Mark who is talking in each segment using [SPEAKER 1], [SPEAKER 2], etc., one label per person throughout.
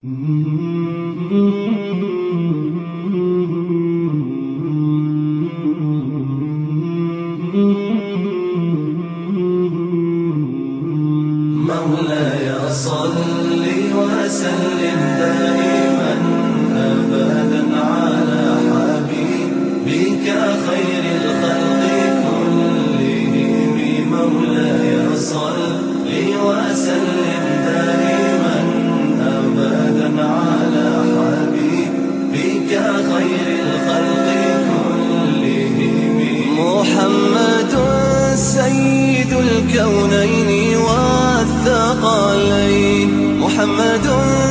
[SPEAKER 1] مولاي صل وسلم دائما أبدا على حبيبك خير الخلق كلهم. مولاي صل وسلم دائما أبدا على حبيبك خير الخلق كلهم. محمد سيد الكونين والثقلين، محمد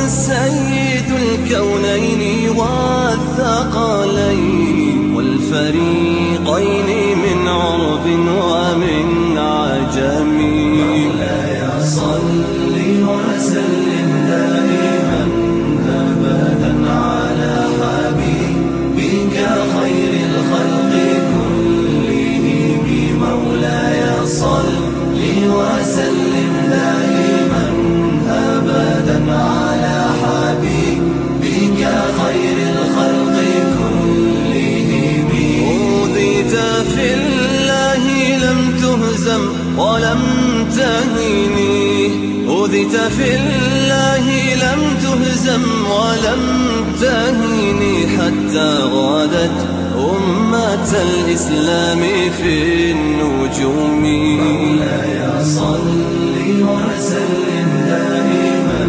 [SPEAKER 1] سيد الكونين والثقلين والفريقين من عرب ومن عجم. مولاي صل وسلم دائما أبدا على حبيبك خير الخلق كلهم. مولاي صل وسلم دائما أبدا على حبيبك خير الخلق كلهم. أوذيت في الله لم تهزم ولم تهني، أوذيت في الله لم تهزم ولم تهني حتى غادت أمة الإسلام في النجوم. مولاي صل وسلم دائما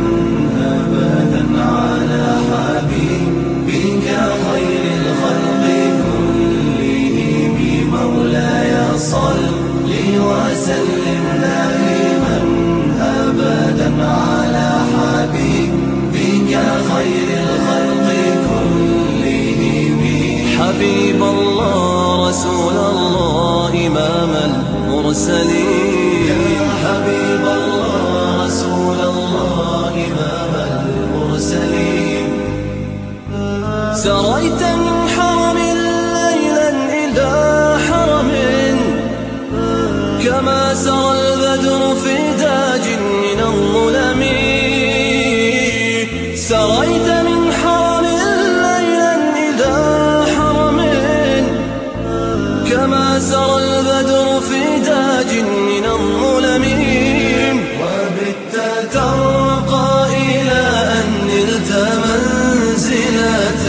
[SPEAKER 1] أبدا على حبيبك خير الخلق كلهم. مولاي صل وسلم دائما أبدا على حبيبك خير الخلق كلهم. حبيب الله رسول الله إمام المرسلين، يا حبيب الله رسول الله إمام المرسلين. سريت من حرم ليلا إلى حرم كما سرى البدر في داج من الظلم. سريت من حرم ليلا إلى حرم كما سرى البدر في داج من الظلم. وبت ترقى إلى أن نلت منزلة،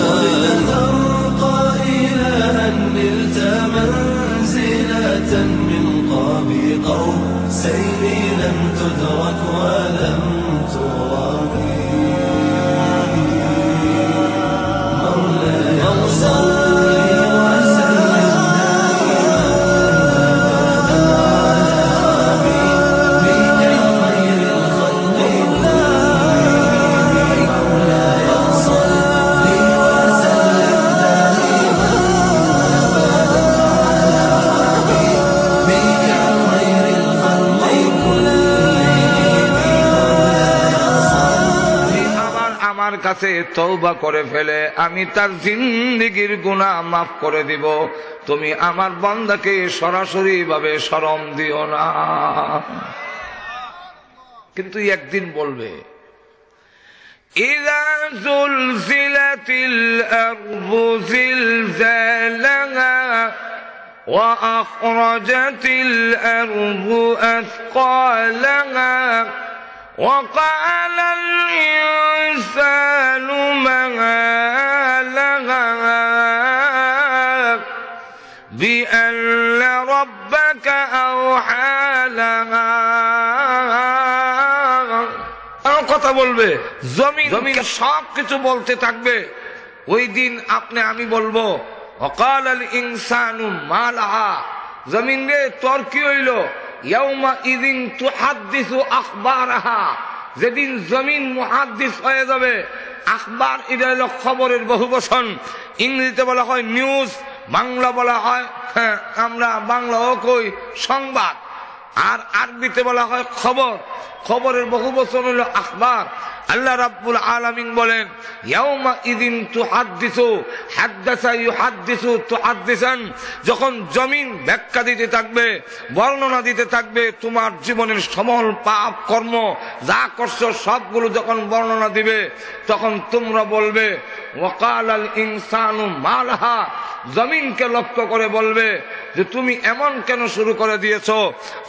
[SPEAKER 1] وبت ترقى إلى أن نلت منزلة من قاب قوسين لم تدرك ولم ترابي. مولاي صل
[SPEAKER 2] কাছে তওবা করে ফেলে আমি তার জিন্দেগীর গুনাহ মাফ করে দিব। তুমি আমার বান্দাকে সরাসরি ভাবে শরম দিও না। কিন্তু একদিন বলবে ইযা যুলজিলাতিল আরদু জিলজালাহা ওয়া আখরাজাতিল আরদু আথকালাহা وقال الإنسان ما لها بأن ربك أوحى لها। কথা বলবে জমিন সব কিছু বলতে থাকবে। ওই দিন আপনি আমি বলবো وقال الإنسان ما لها, জমিন রে তোর কি হইল? ইয়াউমা ইযিন তুহাদ্দিসু আখবারাহা, যেদিন জমিন মুহাদ্দিস হয়ে যাবে। আখবার এটা হলো খবরের বহুবচন, ইংরেজিতে বলা হয় নিউজ, বাংলা বলা হয় আমরা বাংলাও কই সংবাদ, আর আরবিতে বলা হয় খবর। খবরের বহুবচন হলো আখবার। আল্লাহ রাব্বুল আলামিন বলেন ইয়াউমা ইদিন তুহাদ্দিসু হাদ্দাসা ইউহাদ্দিসু তুহাদ্দিসান, যখন জমিন ব্যাখ্যা দিতে থাকবে, বর্ণনা দিতে থাকবে, তোমার জীবনের সমল পাপ কর্ম যা করছো সবগুলো যখন বর্ণনা দিবে, তখন তোমরা বলবে ওয়াকালাল ইনসানু মা লাহা, জমিনকে লক্ষ্য করে বলবে যে তুমি এমন কেন শুরু করে দিয়েছো।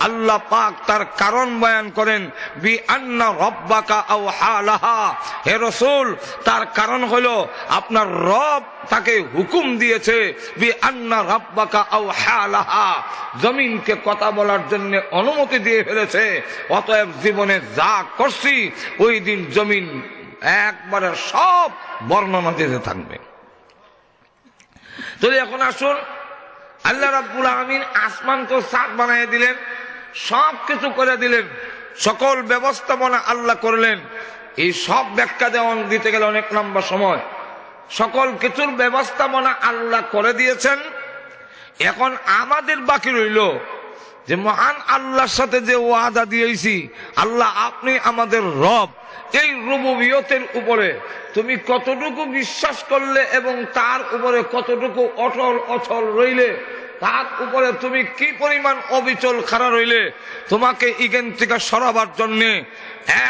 [SPEAKER 2] আল্লাহ পাক তার কারণ বয়ান করেন বি আন্না রব্বাকা আওহা লাহা, হে রাসূল তার কারণ হলো আপনার রব তাকে হুকুম দিয়েছে, বি আন্না রব্বাকা আওহা লাহা, জমিনকে কথা বলার জন্য অনুমতি দিয়ে ফেলেছে। অতএব জীবনে যা করছি ওই দিন জমিন একবারে সব বর্ণনা দিতে থাকবে। তো এখন আসুন, আল্লাহ রাব্বুল আলামিন আসমান তো সাত বানিয়ে দিলেন, সব কিছু করে দিলেন, সকল ব্যবস্থাপনা আল্লাহ করলেন। এই সব ব্যাখ্যা দিতে গেলে অনেক লম্বা সময়। সকল কিছুর ব্যবস্থাপনা আল্লাহ করে দিয়েছেন। এখন আমাদের বাকি রইল যে মহান আল্লাহর সাথে যে ওয়াদা দিয়েছি, আল্লাহ আপনি আমাদের রব, এই রুবুবিয়তের উপরে তুমি কতটুকু বিশ্বাস করলে এবং তার উপরে কতটুকু অচল রইলে, তার উপরে তুমি কি পরিমাণ অবিচল খাড়া রইলে, তোমাকে ইগেন থেকে সরাবার জন্যে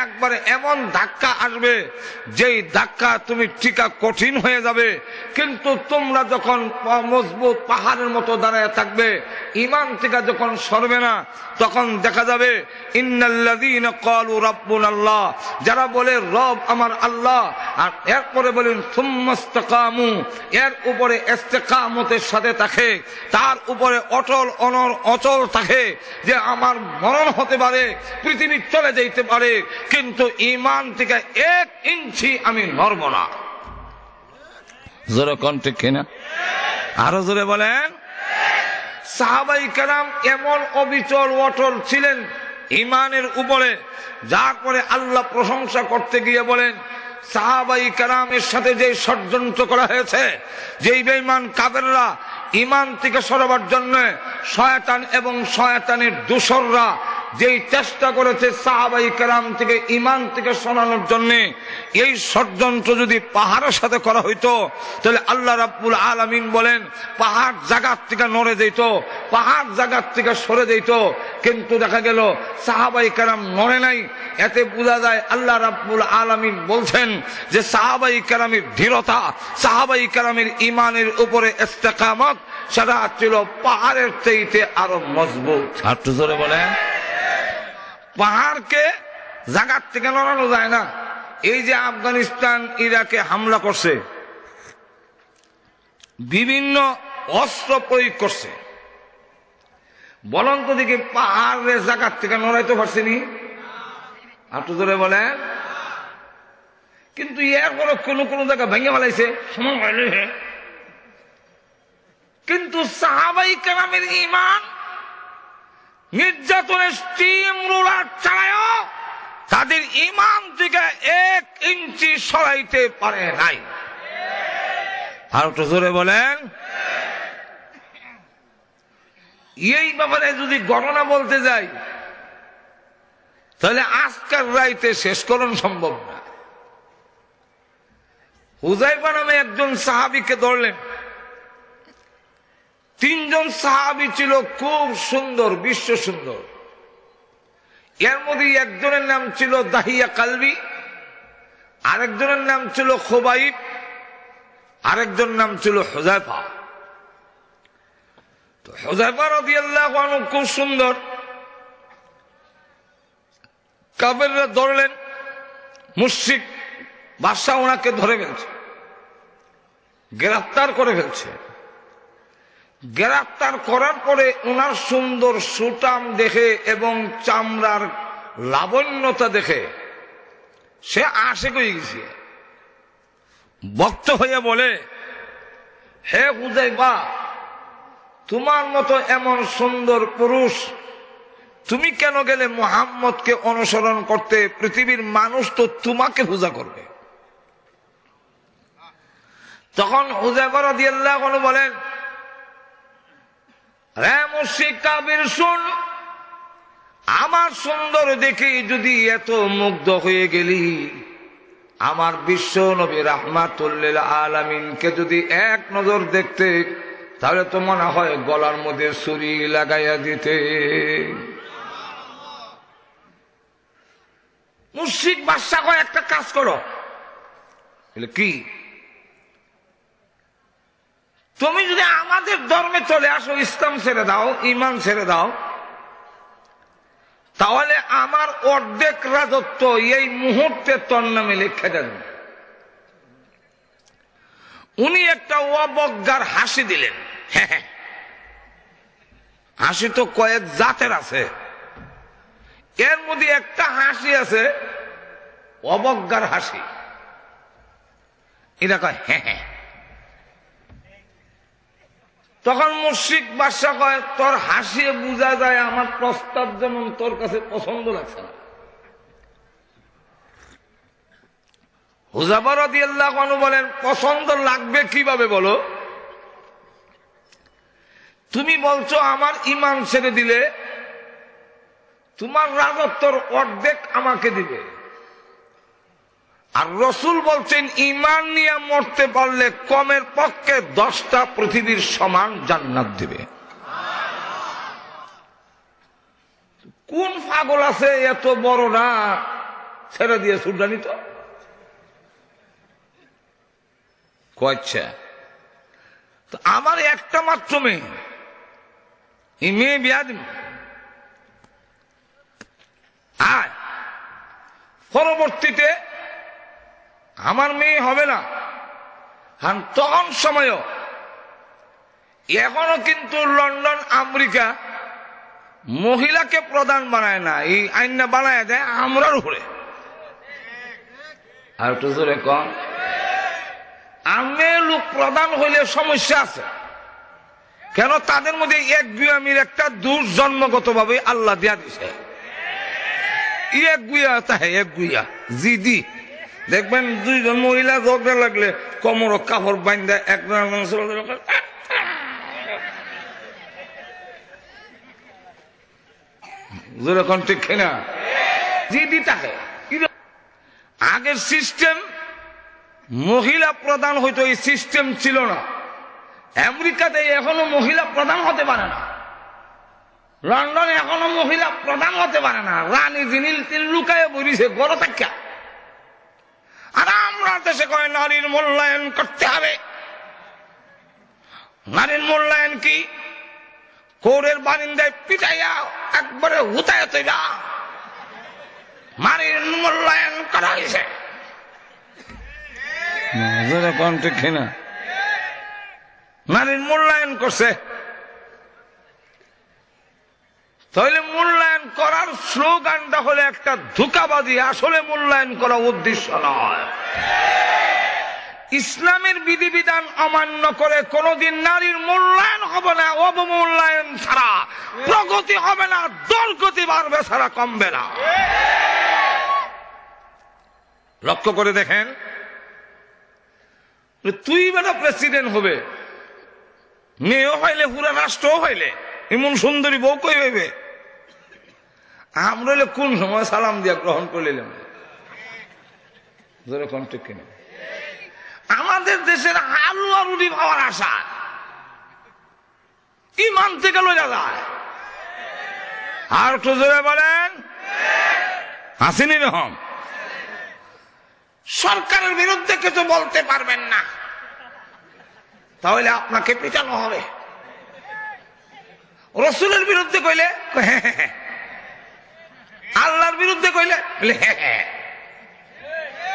[SPEAKER 2] একবারে এমন ধাক্কা আসবে যেই ধাক্কা তুমি টিকা কঠিন হয়ে যাবে। কিন্তু তোমরা যখন মজবুত পাহাড়ের মতো দাঁড়ায় থাকবে, ঈমান থেকে যখন সরবে না, তখন দেখা যাবে ইন্নাল্লাযীনা ক্বালু রাব্বুনাল্লাহ, যারা বলে রব আমার আল্লাহ, আর এরপরে বলেন সুম্মাস্তাকামু, এর উপরে ইস্তেকামতের সাথে থাকে, তার উপরে অচল থাকে যে আমার মরণ হতে পারে, পৃথিবী চলে যেতে পারে, কিন্তু ঈমান থেকে 1 ইঞ্চি আমি নড়ব না। জোরে কোন ঠিক কিনা? আরো জোরে বলেন। সাহাবায়ে কেরাম এমন অবিচল অটল ছিলেন ঈমানের উপরে, যার পরে আল্লাহ প্রশংসা করতে গিয়ে বলেন সাহাবায়ে কেরামের সাথে যে ষড়যন্ত্র করা হয়েছে, যেই বেঈমান কাফেররা ঈমান থেকে সরাবার জন্য শয়তান এবং শয়তানের দূষররা যেই চেষ্টা করেছে সাহাবায়ে কেরাম থেকে ঈমান থেকে সরানোর জন্য, এই ষড়যন্ত্র যদি পাহাড়ের সাথে করা হইতো তাহলে আল্লাহ রাব্বুল আলামিন বলেন পাহাড় জায়গার থেকে নড়ে যেত, পাহাড় জায়গার থেকে সরে যেত। কিন্তু দেখা গেল সাহাবায়ে কেরাম নড়ে নাই। এতে বোঝা যায় আল্লাহ রাব্বুল আলামিন বলছেন যে সাহাবায়ে কেরামের দৃঢ়তা, সাহাবায়ে কেরামের ঈমানের উপরে ইস্তেকামত, সেটা ছিল পাহাড়ের চাইতে আরো মজবুত। আর তো জোরে বলেন। পাহাড়কে জায়গার থেকে নড়ানো যায় না। এই যে আফগানিস্তান ইরাকে হামলা করছে, বিভিন্ন অস্ত্র প্রয়োগ করছে, বলন্ত দিকে পাহাড়ের জায়গার থেকে নড়াইতে পারছেনি? একটু জোরে বলেন। কিন্তু এরপরে কোন কোন জায়গা ভেঙে ফেলাইছে, কিন্তু সাহাবায়ে কেরামের ঈমান নির্যাতনের স্টিম রোলার চালায়ও তাদের ঈমান থেকে 1 ইঞ্চি সরাইতে পারে নাই। আর একটু জোরে বলেন। এই ব্যাপারে যদি ঘটনা বলতে যাই তাহলে আজকের রাইতে শেষ করণ সম্ভব না। হুযায়ফা নামে একজন সাহাবীকে ধরলেন। 3 জন সাহাবী ছিল খুব সুন্দর, বিশ্ব সুন্দর। এর মধ্যে একজনের নাম ছিল দাহিয়া কালবি, আরেকজনের নাম ছিল খুবাইব, আরেকজন নাম ছিল হুযায়ফা। তো হুযায়ফা রাদিয়াল্লাহু আনহু খুব সুন্দর, কাফেররা ধরলেন, মুশরিক বাদশা ওনাকে ধরে ফেলছে, গ্রেফতার করে ফেলছে। গ্রেফতার করার পরে ওনার সুন্দর সুটাম দেখে এবং চামড়ার লাবণ্যতা দেখে সে আশিক হয়ে গেছে। ভক্ত হয়ে বলে, হে হুযায়ফা, তোমার মতো এমন সুন্দর পুরুষ, তুমি কেন গেলে মুহাম্মদকে অনুসরণ করতে? পৃথিবীর মানুষ তো তোমাকে পূজা করবে। তখন হুযায়ফা রাদিয়াল্লাহু আনহু বলেন, রে মুশরিক কাফির, শুন, আমার সুন্দর দেখে যদি এত মুগ্ধ হয়ে গেলি, আমার বিশ্ব নবী রাহমাতুল লিল আলামিনকে যদি এক নজর দেখতে, তাহলে তো মনে হয় গলার মধ্যে ছুরি লাগাইয়া দিতে। মুশরিক বাদশা কয় একটা কাজ করো। কি? তুমি যদি আমাদের ধর্মে চলে আসো, ইসলাম ছেড়ে দাও, ঈমান ছেড়ে দাও, তাহলে আমার অর্ধেক রাজত্ব এই মুহূর্তে তোর নামে লিখে দেন। উনি একটা অবজ্ঞার হাসি দিলেন। হাসি তো কয়েক জাতের আছে, এর মধ্যে একটা হাসি আছে অবজ্ঞার হাসি। এটা কয় হ্যাঁ হ্যাঁ। তখন মুশরিক বাদশা কয়, তোর হাসিয়ে বোঝা যায় আমার প্রস্তাব যেমন তোর কাছে পছন্দ লাগছে না। হুযাফা রাদিয়াল্লাহু আনহু বলেন, পছন্দ লাগবে কিভাবে বলো? তুমি বলছো আমার ঈমান ছেড়ে দিলে তোমার রাজত্বর অর্ধেক আমাকে দিবে, আর রাসূল বলছেন ঈমান নিয়ে মরতে পারলে কমের পক্ষে 10টা পৃথিবীর সমান জান্নাত দিবে। কোন পাগল আছে এত বড় না ছেড়ে দিয়ে সুদানি? তো কয়েছে তো আমার একটা মাত্র মেয়ে, এই মেয়ে বিয়া দিব, আর পরবর্তীতে আমার মেয়ে হবে না। তখন সময়ও এখনো কিন্তু লন্ডন আমেরিকা মহিলাকে প্রধান বানায় না, এই আইনটা বানায় দেয় আমরার উপরে। আর একটু জোরে কম, আমি লোক প্রধান হইলে সমস্যা আছে কেন? তাদের মধ্যে এক বিয়ামির একটা দুর্জন্মগত ভাবে আল্লাহ দিয়া দিছে। এক গুইয়া তাহে এক গুইয়া জিদি দেখবেন, দুইজন মহিলা ঝগড়া লাগলে কোমর কাপড় বান্ধা একজন যেরকম ঠিক না জিদি তাহে। আগের সিস্টেম মহিলা প্রধান হইতো, এই সিস্টেম ছিল না। আমেরিকাতে এখনো মহিলা প্রধান হতে পারে না, লন্ডনে এখনো মহিলা প্রধান হতে পারে না। রানী জিনিল তিন লুকায় বলিছে গড় থাকা। আর আমরা দেশে কয় নারীর মূল্যায়ন করতে হবে। নারীর মূল্যায়ন কি? কোরের বারিন্দায় পিটাইয়া একবারে হুতায় তৈবা নারীর মূল্যায়ন করা হয়েছে। নারীর মূল্যায়ন করছে, তাহলে মূল্যায়ন করার স্লোগানটা হলে একটা ধোঁকাবাজি, আসলে মূল্যায়ন করা উদ্দেশ্য নয়। ইসলামের বিধিবিধান অমান্য করে কোনদিন নারীর মূল্যায়ন হবে না। অবমূল্যায়ন ছাড়া প্রগতি হবে না, দুর্গতি বাড়বে ছাড়া কমবে না। লক্ষ্য করে দেখেন, তুই বেটা প্রেসিডেন্ট হবে, মেয়েও হইলে পুরা রাষ্ট্রও হইলে এমন সুন্দরী বউ কই হইবে? আমরা কোন সময় সালাম দিয়া গ্রহণ করলাম? ঠিক কিনা? আমাদের দেশের আলু আর রুটি পাওয়ার আশা ঈমান থেকে লইয়া যায়। আর একটু জোরে বলেন হাসিনি রহম। সরকারের বিরুদ্ধে কিছু বলতে পারবেন না, তাহলে আপনাকে পিটানো হবে। রসুলের বিরুদ্ধে কইলে হ্যাঁ, আল্লাহর বিরুদ্ধে কইলে হ্যাঁ,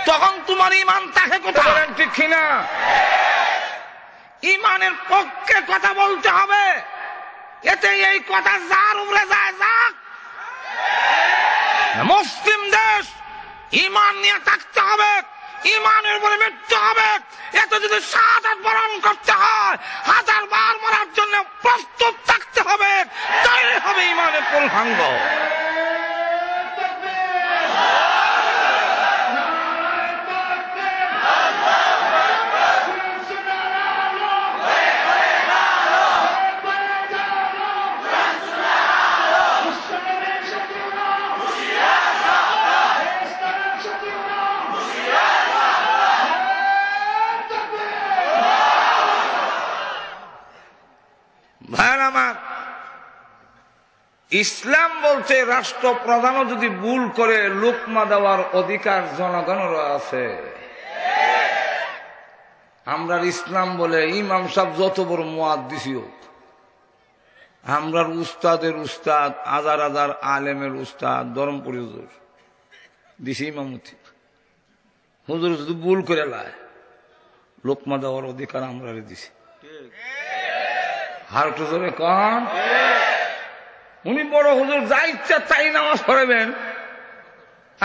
[SPEAKER 2] তখন তোমার ঈমান তাকে কথা বলেন ঠিক কিনা? ঈমানের পক্ষে কথা বলতে হবে, এতে এই কথা যার উপরে যায় যাক। মুসলিম দেশ, ঈমান নিয়ে থাকতে হবে, ঈমানের উপরে মৃত্যু হবে। এত যদি শাহাদাত বরণ করতে হয় 1000 বার মরার জন্য প্রস্তুত থাকতে হবে, তাই হবে ঈমানের পূর্ণাঙ্গ। ইসলাম বলছে রাষ্ট্রপ্রধানও যদি ভুল করে লোকমা দেওয়ার অধিকার জনগণের আছে। আমরা ইসলাম বলে ইমাম সাহেব যত বড় মুহাদ্দিস হোক, আমরার উস্তাদের উস্তাদ, হাজার হাজার আলেমের উস্তাদ, ধর্মপুরী হুজুর দিছে ইমামতি, হুজুর যদি ভুল করে লায় লোকমা দেওয়ার অধিকার আমরা দিছি। আর একটু জোরে কন। উনি বড় হুজুর, যা ইচ্ছা তাই নামাজ পড়াবেন,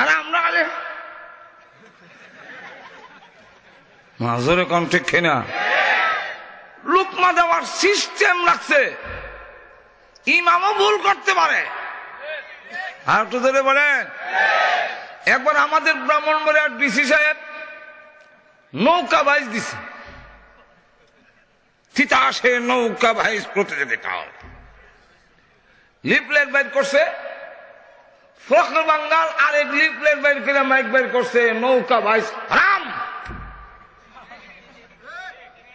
[SPEAKER 2] আর আমরা আলেম মাজরে কম ঠিক কিনা? লোকমা দেওয়ার সিস্টেম রাখছে, ইমামও ভুল করতে পারে। আর একটু ধরে বলেন। একবার আমাদের ব্রাহ্মণবাড়িয়ার ডিসি সাহেব নৌকা বাইচ দিছে, তিতাসে নৌকা বাইচ প্রতিযোগিতা, লিফলেট বাইর করছে। ফখর বাঙ্গাল আরেক লিফলেট বাইর করে মাইক বাইর করছে, নৌকা বাইচ হারাম,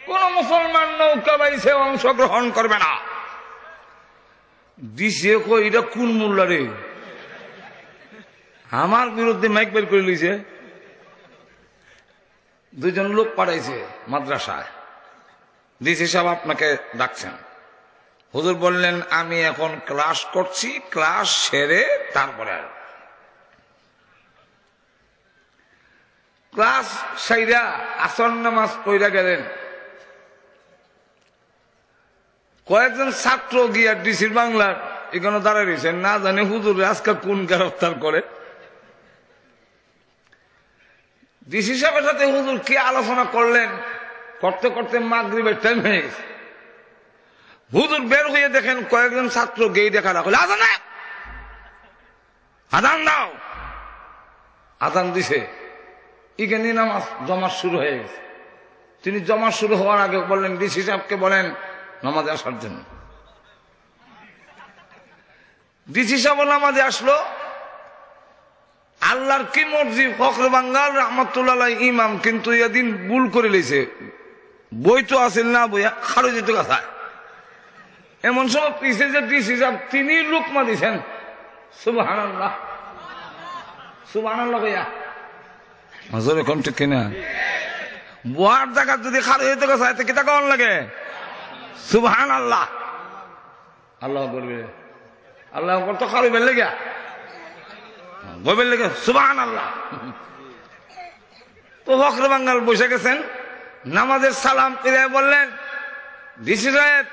[SPEAKER 2] কোন মুসলমান নৌকা বাইছে অংশগ্রহণ করবে না। দিছে কই এটা কোন মোল্লা রে, আমার বিরুদ্ধে মাইক বের করে লিছে। দুইজন লোক পাঠাইছে মাদ্রাসায়, ডিসি সাহেব আপনাকে ডাকছেন। হুজুর বললেন আমি এখন ক্লাস করছি, ক্লাস সেরে তারপরে ক্লাস সাইরা আসর নামাজ পড়া গেলেন। কয়েকজন ছাত্র গিয়া ডিসির বাংলার এখানে দাঁড়ায় রয়েছেন, না জানে হুজুর আজকাল কোন গ্রেফতার করে। ডিসি সাহেবের সাথে হুজুর কি আলোচনা করলেন, করতে করতে মাগরিবের টাইম হয়ে গেছে। হুজুর বের হয়ে দেখেন কয়েকজন ছাত্র গেই দেখা রাখলে আদান দাও, আদান দিছে, এখানে নামাজ জমা শুরু হয়ে গেছে। তিনি জমা শুরু হওয়ার আগে বললেন ডিসি সাহেবকে বলেন নামাজে আসার জন্য। ডিসি সাহেব নামাজে আসলো। আল্লাহর কি মর্জি, ফখর বাঙ্গাল রহমতুল্লাহ ইমাম, কিন্তু এদিন ভুল করে লেছে, বই তো আসেন না বইয়া খারো যেত কথায়। এমন সময় পিছিয়ে যে ডিসি সাহেব তিনি লুকমা দিছেন, সুবহানাল্লাহ সুবহানাল্লাহ ভাইয়া মাজর এখন ঠিক কিনা? বুয়ার জায়গা যদি খারো যেত কথা কিতা কেমন লাগে? সুবহানাল্লাহ, আল্লাহ করবে, আল্লাহ তো খারো বেলে গা বইবেন লেগে সুবহানাল্লাহ। তো ফখর বাঙ্গাল বসে গেছেন, নামাজের সালাম ফিরে বললেন ডিসি সাহেব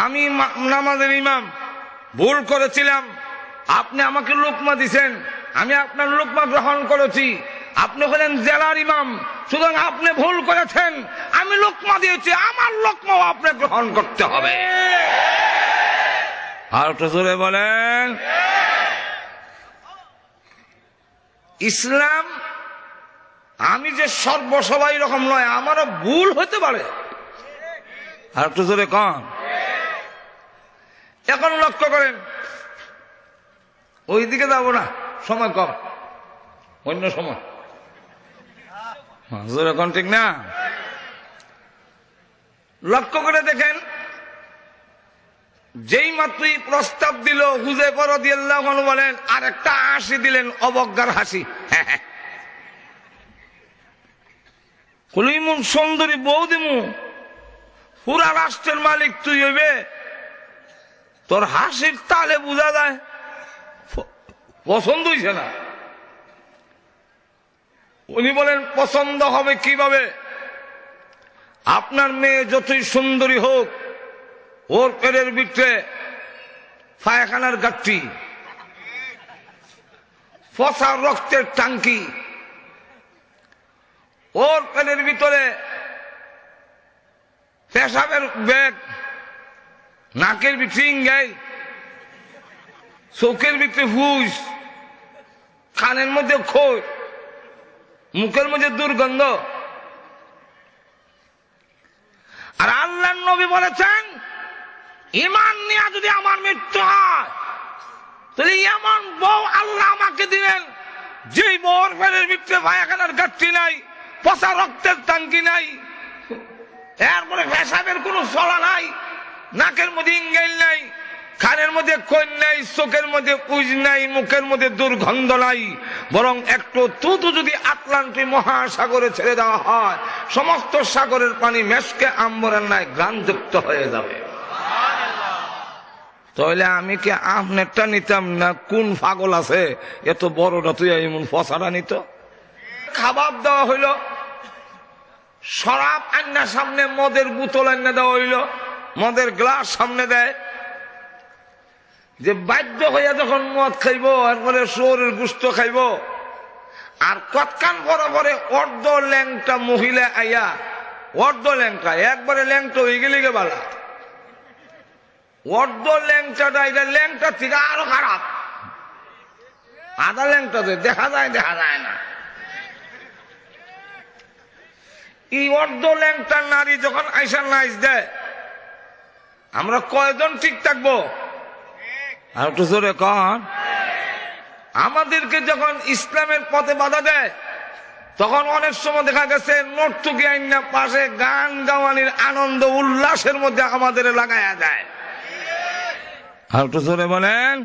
[SPEAKER 2] আমি নামাজের ইমাম, ভুল করেছিলাম, আপনি আমাকে লোকমা দিছেন, আমি আপনার লোকমা গ্রহণ করেছি। আপনি হলেন জেলার ইমাম, সুতরাং আপনি ভুল করেছেন, আমি লোকমা দিয়েছি, আমার লোকমাও আপনি গ্রহণ করতে হবে। আর একটু জোরে বলেন। ইসলাম আমি যে সর্বসবাই রকম নয়, আমারও ভুল হতে পারে। আর একটু জোরে কম। এখন লক্ষ্য করেন, ওইদিকে যাবো না, সময় কম, অন্য সময় জোরে কম, ঠিক না? লক্ষ্য করে দেখেন, যেই মাত্রই প্রস্তাব দিল হুযায়ফা রাদিয়াল্লাহু আনহু বলেন আর একটা হাসি দিলেন, অবজ্ঞার হাসি। কলিমুন সুন্দরী বউ দিমু, পুরা রাষ্ট্রের মালিক তুই হইবে, তোর হাসির তালে বোঝা যায় পছন্দ হইছে না। উনি বলেন পছন্দ হবে কিভাবে? আপনার মেয়ে যতই সুন্দরী হোক, ওর পেটের ভিতরে পায়খানার গাঠি, ফসা রক্তের টাঙ্কি, ওর পেটের ভিতরে পেশাবের ব্যাগ, নাকের ভিতরে ইঙ্গাই, চোখের ভিতরে ফুস, কানের মধ্যে খোঁজ, মুখের মধ্যে দুর্গন্ধ। আর আল্লাহর নবী বলেছেন ঈমান নিয়ে যদি আমার মৃত্যু হয়, তাহলে এমন বউ আল্লাহ আমাকে দিবেন যেই বউর পেটের ভিতরে পায়খানার গাঠি নাই, পচা রক্তের টাঙ্কি নাই, এরপরে পেশাবের কোনো চলা নাই, নাকের মধ্যে ইঙ্গাইল নাই, কানের মধ্যে কইন নাই, চোখের মধ্যে উজ নাই, মুখের মধ্যে দুর্গন্ধ নাই, বরং একটু তুতু যদি আটলান্টিক মহাসাগরে ছেড়ে দেওয়া হয়, সমস্ত সাগরের পানি মেশকে আম্বরের ন্যায় গ্রাণযুক্ত হয়ে যাবে। তাহলে আমি কি আপনারটা নিতাম না? কোন পাগল আছে এত বড়টা তুই এমন ফসাটা নিত? খাবার দেওয়া হইল, শরাব আন্না সামনে, মদের বোতল আন্না দেওয়া হইল, মদের গ্লাস সামনে দেয়, যে বাধ্য হইয়া যখন মদ খাইব, এরপরে শুয়োরের গোশত খাইব, আর কতকান বরাবরে অর্ধ ল্যাংটা মহিলা আইয়া, অর্ধ ল্যাংটা, একবারে ল্যাংটা হয়ে গেলে গে বালা, অর্ধ ল্যাংটাটা এটা ল্যাংটা থেকে আরো খারাপ, আধা ল্যাংটা দেখা যায় না। এই অর্ধ ল্যাংটা নারী যখন আইসা নাইজ দেয়, আমরা কয়জন ঠিক থাকবো? আর একটু জোরে কন। আমাদেরকে যখন ইসলামের পথে বাধা দেয়, তখন অনেক সময় দেখা গেছে নর্তকী আইনা পাশে গান গাওয়ানির আনন্দ উল্লাসের মধ্যে আমাদের লাগায়া যায়। আর একটু জোরে বলেন।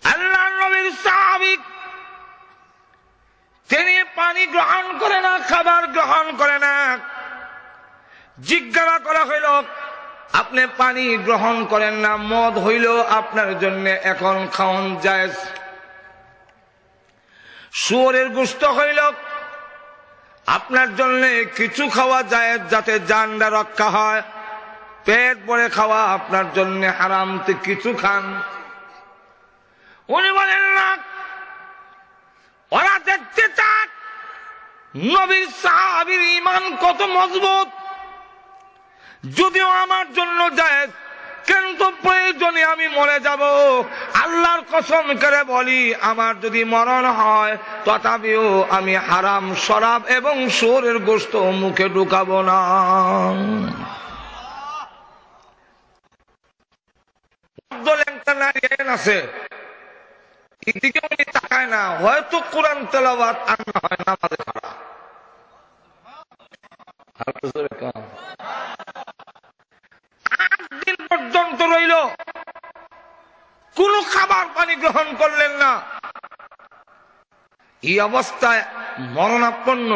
[SPEAKER 2] আল্লাহ নবীর সাহাবী, তিনি পানি গ্রহণ করে না, খাবার গ্রহণ করে না। জিজ্ঞাসা করা হইল, আপনি পানি গ্রহণ করেন না, মদ হইল আপনার জন্য এখন খাওয়ান জায়েজ, শুয়োরের গোশত হইল আপনার জন্য কিছু খাওয়া জায়েজ, যাতে জানটা রক্ষা হয়, পেট ভরে খাওয়া আপনার জন্য হারাম, তো কিছু খান। উনি বলেন না, ওরা দেখতে চাক নবীর সাহাবীর ঈমান কত মজবুত, যদিও আমার জন্য জায়েজ, কিন্তু প্রয়োজনে আমি মরে যাব। আল্লাহর কসম করে বলি, আমার যদি মরণ হয় তথাপিও আমি হারাম শরাব এবং শুয়োরের গোশত মুখে ঢুকাবো না। আছে এদিকে উনি তাকায় না, হয়তো কোরআন তেলাওয়াত আর না হয় নামাজে খাড়া। দিন পর্যন্ত রইল, কোন খাবার পানি গ্রহণ করলেন না। এই অবস্থায় মরণাপন্ন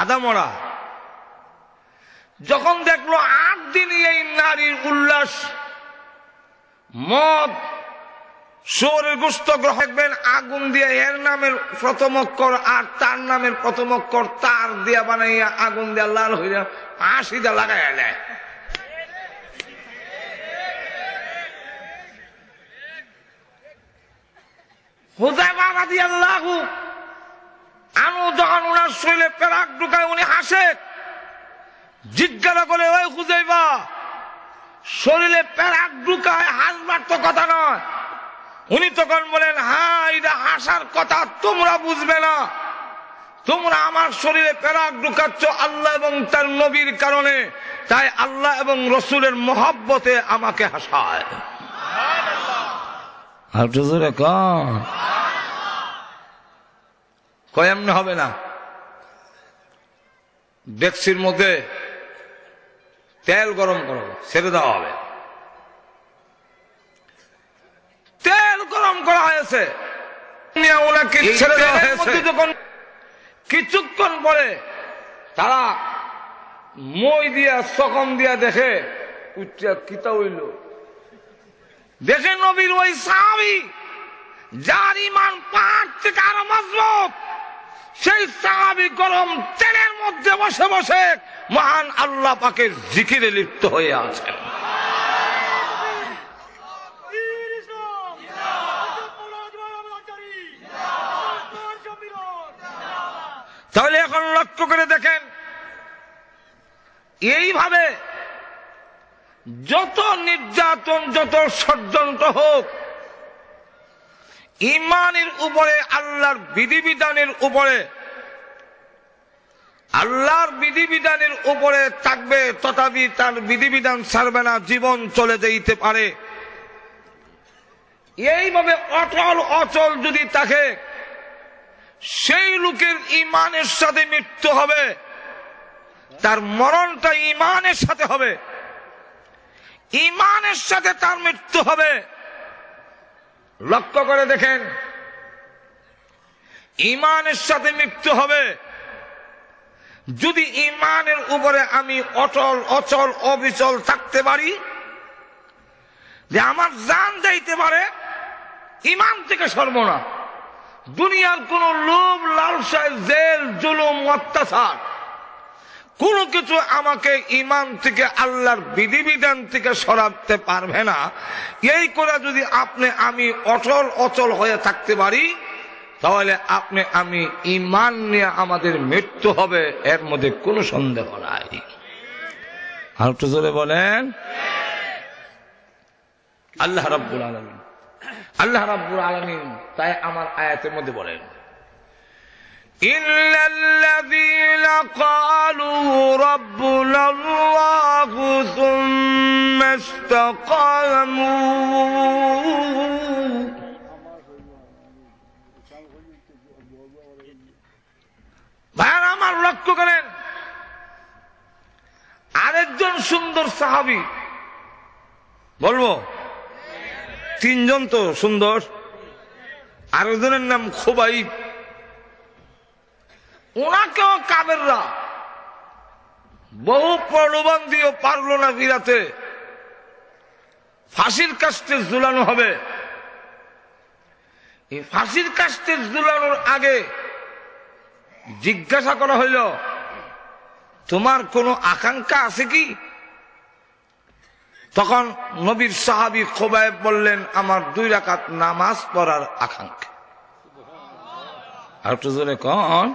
[SPEAKER 2] আধা মরা যখন দেখলো 8 দিন এই নারীর উল্লাস, মদ শুয়োরের গোশত গ্রহণ করবেন, আগুন দিয়ে এর নামের প্রথম অক্ষর আর তার নামের প্রথম অক্ষর তার দিয়া বানাইয়া আগুন দিয়া লাল হইয়া ফাঁসি দিয়া লাগাইয়া দেয়। হুযায়ফা রাদিয়াল্লাহু আনহু যখন উনার শরীরে পেরাক ঢুকায়, উনি হাসে। জিজ্ঞাসা করে, ওই হুযায়ফা, শরীরে পেরাক ঢুকায় হাসবার তো কথা নয়। উনি তখন বলেন, হ্যাঁ এটা হাসার কথা, তোমরা বুঝবে না, তোমরা আমার শরীরে পেরাক ঢুকাচ্ছ আল্লাহ এবং তার নবীর কারণে, তাই আল্লাহ এবং রসুলের মহব্বতে আমাকে হাসায়। এমনি হবে না। ডেকসির মধ্যে তেল গরম করো, ছেড়ে দেওয়া হবে। তেল গরম করা হয়েছে, ওনাকে ছেড়ে দেওয়া হয়েছে। যখন কিছুক্ষণ পরে তারা মই দিয়া সকম দিয়া দেখে, উচ্চা কিতা হইল, দেখে নবীর ওই সাহাবী যার ঈমান পাহাড় থেকে আরো মজবুত, সেই সাহাবী গরম তেলের মধ্যে বসে বসে মহান আল্লাহ পাকের জিকিরে লিপ্ত হয়ে আছেন। তাহলে এখন লক্ষ্য করে দেখেন, এইভাবে যত নির্যাতন, যত ষড়যন্ত্র হোক, ঈমানের উপরে, আল্লাহর বিধিবিধানের উপরে, আল্লাহর বিধিবিধানের উপরে থাকবে, তথাপি তার বিধিবিধান ছাড়বে না, জীবন চলে যেতে পারে। এইভাবে অটল অচল যদি থাকে, সেই লোকের ঈমানের সাথে মৃত্যু হবে, তার মরণটা ঈমানের সাথে হবে। ইমানের সাথে তার মৃত্যু হবে। লক্ষ্য করে দেখেন, ইমানের সাথে মৃত্যু হবে। যদি ইমানের উপরে আমি অটল অচল অবিচল থাকতে পারি, যে আমার জান যাইতে পারে, ইমান থেকে সরব না। দুনিয়ার কোন লোভ লালসায় জেল জুলুম অত্যাচার কোনো কিছু আমাকে ইমান থেকে আল্লাহর বিধিবিধান থেকে সরাতে পারবে না। এই করে যদি আমি অটল অচল হয়ে থাকতে পারি, তাহলে আমি ইমান নিয়ে আমাদের মৃত্যু হবে, এর মধ্যে কোনো সন্দেহ নাই। আর একটু জোরে বলেন আল্লাহ রাব্বুল আলামিন। আল্লাহ রাব্বুল আলামিন তাই আমার আয়াতের মধ্যে বলেন, ইল্লাল্লাযীনা ক্বালু রাব্বুনাল্লাহু সুম্মা ইসতাকামু। ভাইরা আমার লক্ষ্য করেন, আরেকজন সুন্দর সাহাবী, বলবো তিনজন তো সুন্দর, আরেকজনের নাম খুবাইব। ওনাকেও কাফেররা বহু প্রলোভন দিয়েও পারল না ফিরাতে, ফাঁসির কাস্টে ঝুলানো হবে। এই ফাঁসির কাস্টে ঝুলানোর আগে জিজ্ঞাসা করা হইল, তোমার কোনো আকাঙ্ক্ষা আছে কি? তখন নবীর সাহাবী খুবাইব বললেন, আমার 2 রাকাত নামাজ পড়ার আকাঙ্ক্ষা। আর একটু জোরে কন।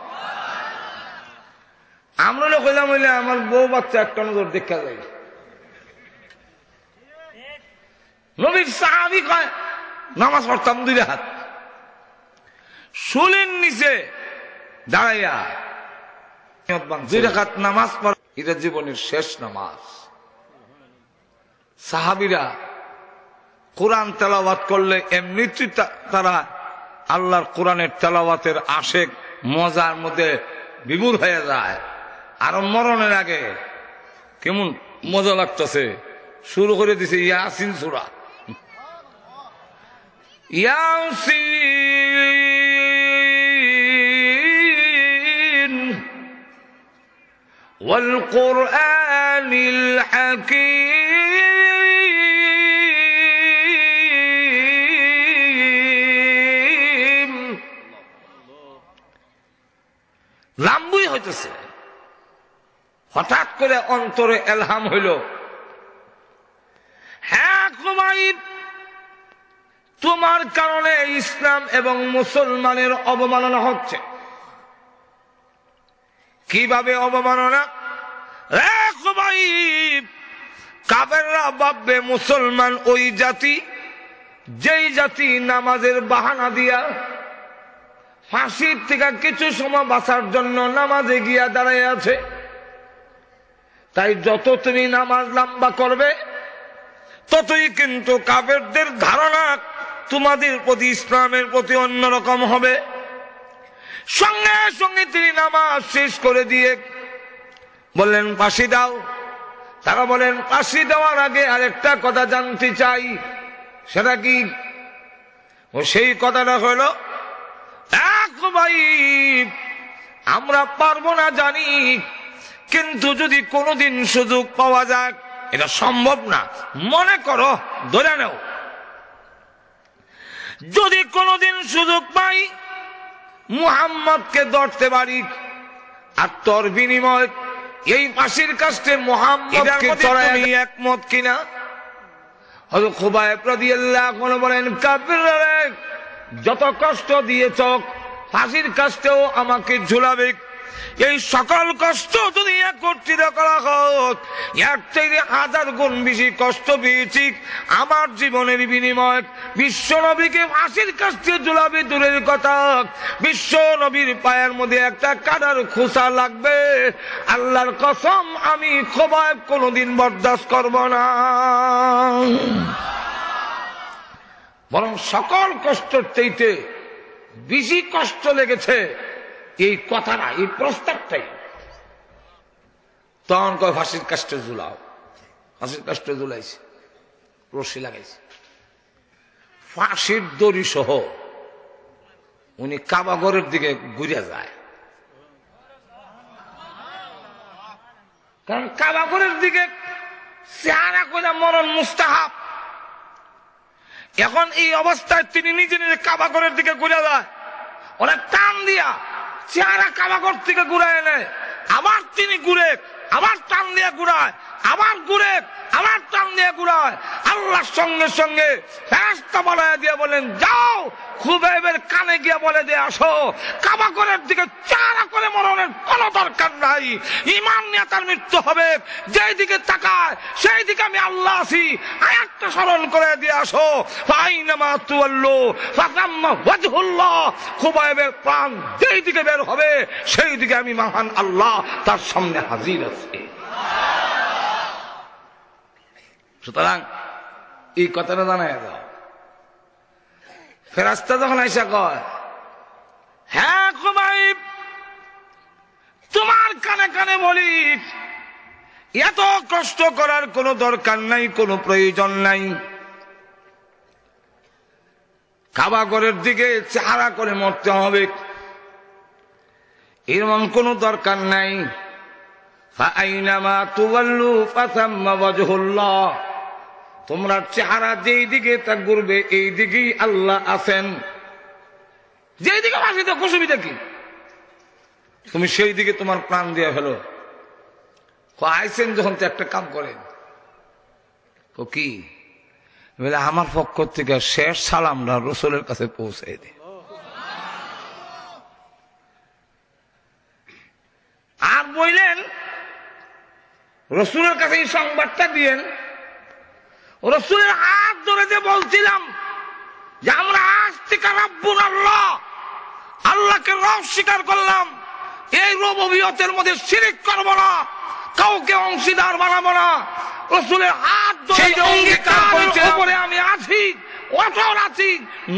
[SPEAKER 2] আমরা কইলাম হইলে আমার বউ বাচ্চা একটা নজর দেখা যায়। নবীর সাহাবী কয়, নামাজ পড়তাম 2 রাকাত। শুলের নিচে দাঁড়াইয়া 2 রাকাত নামাজ পড়া এটা জীবনের শেষ নামাজ। সাহাবীরা কোরআন তেলাওয়াত করলে এমনিতেই তারা আল্লাহর কোরআনের তেলাওয়াতের আশেক মজার মধ্যে বিভোর হয়ে যায়। আর মরণের আগে কেমন মজা লাগতেছে, শুরু করে দিছে ইয়াসিন সূরা। ইয়াসিন ওয়াল কুরআনিল হাকীম। লাম্বুই হইতেছে। হঠাৎ করে অন্তরে এলহাম হইল, হ্যাঁ খুবাইব, তোমার কারণে ইসলাম এবং মুসলমানের অবমাননা হচ্ছে। কিভাবে অবমাননা? খুবাইব, কাফেররা ভাববে মুসলমান ওই জাতি, যেই জাতি নামাজের বাহানা দিয়া ফাঁসির থেকে কিছু সময় বাঁচার জন্য নামাজে গিয়া দাঁড়াই আছে। তাই যত তুমি নামাজ লম্বা করবে, ততই কিন্তু কাফেরদের ধারণা তোমাদের প্রতি, ইসলামের প্রতি অন্যরকম হবে। সঙ্গে সঙ্গে তিনি নামাজ শেষ করে দিয়ে বললেন, ফাঁসি দাও। তারা বলেন, ফাঁসি দেওয়ার আগে আরেকটা কথা জানতে চাই। সেটা কি? ও সেই কথাটা হইল, ভাই আমরা পারবো না জানি, কিন্তু যদি কোনোদিন সুযোগ পাওয়া যায়, এটা সম্ভব না, মনে করো ধরে নাও, যদি কোনোদিন সুযোগ পাই মুহাম্মদকে ধরতে পারি, আর তোর বিনিময় এই ফাঁসির কাস্টে মুহাম্মদকে চড়াই, একমত কিনা? হযরত খুবাইব রাদিয়াল্লাহু আনহু বলেন, কাফিররা যত কষ্ট দিয়েছ, ফাঁসির কাস্টেও আমাকে ঝুলাবে। এই সকল কষ্ট যদি একত্রিত করা হোক, এর থেকে 1000 গুণ বেশি কষ্ট পেয়েছি। আমার জীবনের বিনিময় বিশ্ব নবীকে ফাঁসির কাস্টে ঝুলাবে দূরের কথা, বিশ্ব নবীর পায়ের মধ্যে একটা কাদার খোসা লাগবে। আল্লাহর কসম, আমি খুবাইব কোনোদিন বরদাস্ত করব না। বরং সকল কষ্টের চাইতে বেশি কষ্ট লেগেছে এই কথাটা, এই প্রস্তাবটাই। তখন কয় ফাঁসির কাস্টে ঝুলাও। ফাঁসির কাস্টে ঝুলাইছে। রশি লাগাইছে, ফাঁসির দড়ি সহ উনি কাবাগরের দিকে ঘুরে যায়। কারণ কাবাগরের দিকে চেহারা করে মরণ মুস্তাহাব। এখন এই অবস্থায় তিনি নিজে নিজে কাবাগরের দিকে ঘুরে যায়, অনেক টান দিয়া চেহারা কাবাগর থেকে ঘুরায় এনে আবার তিনি ঘুরে, আবার টান দিয়ে ঘুরায়, আবার ঘুরে, আবার টান দিয়ে ঘুরায়। আল্লাহর সঙ্গে সঙ্গে ফেরেশতা বানায় দিয়ে বলেন, যাও খুবাইবের কানে গিয়ে বলে দিয়ে আসো, কাবাগরের দিকে চেহারা করে মরণের কোন দরকার নাই, ঈমান নিয়ে তার মৃত্যু হবে, যেই দিকে তাকায় সেই দিকে আমি আল্লাহ আছি, আয়াতটা স্মরণ করে দিয়ে আসো। ফাইনামা তুওয়াল্লু ফাসাম্মা ওয়াজহুল্লাহ, খুবাইবের প্রাণ যেই দিকে বের হবে সেই দিকে আমি মহান আল্লাহ তার সামনে হাজির আছি। সুতরাং এই কথাটা জানায় দাও। ফেরেশতা যখন আইসা কয়, হ্যাঁ খুবাইব, তোমার কানে কানে বলি, এত কষ্ট করার কোনো দরকার নাই, কোনো প্রয়োজন নাই, কাবাগরের দিকে চেহারা করে মরতে হবে, এরকম কোনো দরকার নাই। ফাআইনামা তুওয়াল্লু ফাসাম্মা ওয়াজহুল্লাহ, তোমরা চেহারা যেই দিকে তা ঘুরবে এই দিকেই আল্লাহ আছেন, যেই দিকে আসিতে অসুবিধা কি, তুমি সেই দিকে তোমার প্রাণ দিয়ে ফেলো। আইসেন যখন তো একটা কাম করেন, কি বলে, আমার পক্ষ থেকে শেষ সালামটা রাসূলের কাছে পৌঁছাই দে। আর বললেন রাসূলের কাছে এই সংবাদটা দিয়েন। রাসূলের হাত ধরে যে বলছিলাম যে আমরা আজ থেকে রাব্বুল আল্লাহ, আল্লাহকে রব স্বীকার করলাম, এই রুবুবিয়তের মধ্যে শিরক করব না, কাউকে অংশীদার বানাবো না। রাসূলের হাত ধরে যে অঙ্গীকার করেছে, উপরে আমি আছি, অটল আছি,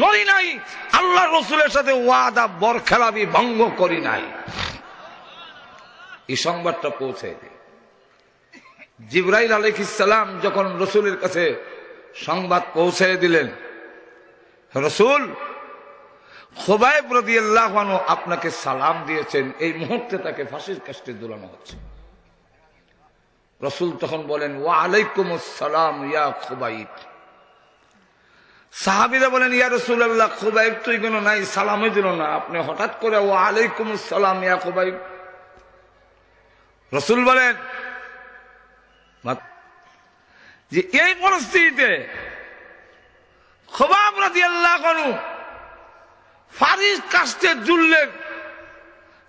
[SPEAKER 2] নড়ি নাই, আল্লাহ রাসূলের সাথে ওয়াদা বরখেলাপি ভঙ্গ করি নাই, এই সংবাদটা পৌঁছে দেয়। জিবরাইল আলাইহিস সালাম যখন রাসূলের কাছে সংবাদ পৌঁছে দিলেন, রাসূল খুবাইব রাদিয়াল্লাহু আনহু আপনাকে সালাম দিয়েছেন, এই মুহূর্তে তাকে ফাঁসির কাস্টে ঝুলানো হচ্ছে। রাসূল তখন বলেন, ওয়া আলাইকুমুস সালাম ইয়া খুবাইব। সাহাবীরা বলেন, ইয়া রাসূলুল্লাহ, খুবাইব তো এখানে নাই, সালামই দিল না, আপনি হঠাৎ করে ওয়া আলাইকুমুস সালাম ইয়া খুবাইব। রাসূল বলেন যে এই পরিস্থিতিতে খুবাইব রাদিয়াল্লাহু আনহু ফাঁসির কাস্টে ঝুললেন,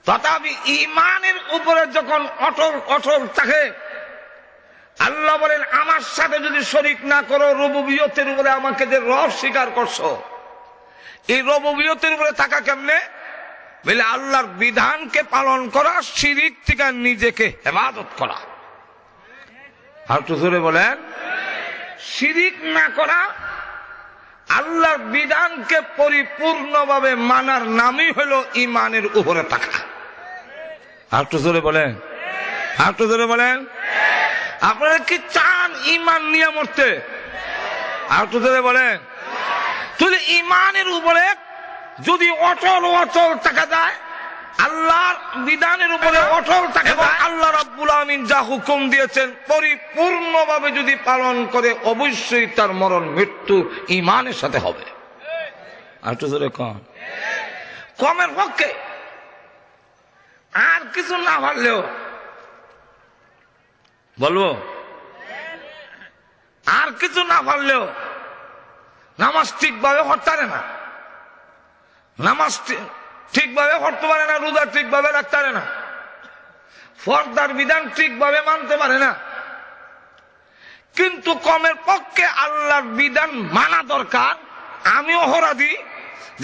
[SPEAKER 2] তথাপি ঈমানের উপরে যখন অটল থাকে, আল্লাহ বলেন, আমার সাথে যদি শরীক না করো, রুবুবিয়তের উপরে আমাকে যে রব স্বীকার করছো, এই রুবুবিয়তের উপরে থাকা কেমনে বলে, আল্লাহর বিধানকে পালন করা, শিরিক থেকে নিজেকে হেফাজত করা। আর তো জোরে বলেন, শিরিক না করা, আল্লাহর বিধানকে পরিপূর্ণভাবে মানার নামই হলো ঈমানের উপরে থাকা। আর তো জোরে বলেন, আর তো জোরে বলেন, আপনারা কি চান ঈমান নিয়ে মরতে? আর তো জোরে বলেন, তাহলে ঈমানের উপরে যদি অচল থাকা যায়, আল্লাহর বিধানের উপরে অটল থাকে, আল্লাহ রাব্বুল আমিন যা হুকুম দিয়েছেন পরিপূর্ণভাবে যদি পালন করে, অবশ্যই তার মরণ মৃত্যু ঈমানের সাথে হবে। আর তো জোরে কমের পক্ষে আর কিছু না পারলেও বলবো, আর কিছু না পারলেও নামাজ ঠিকভাবে পড়তে পারে না, নামাজ ঠিকভাবে পড়তে পারে না, রোজা ঠিকভাবে রাখতে পারে না, ফরদার বিধান ঠিকভাবে মানতে পারে না, কিন্তু কমের পক্ষে আল্লাহর বিধান মানা দরকার। আমিও অপরাধী,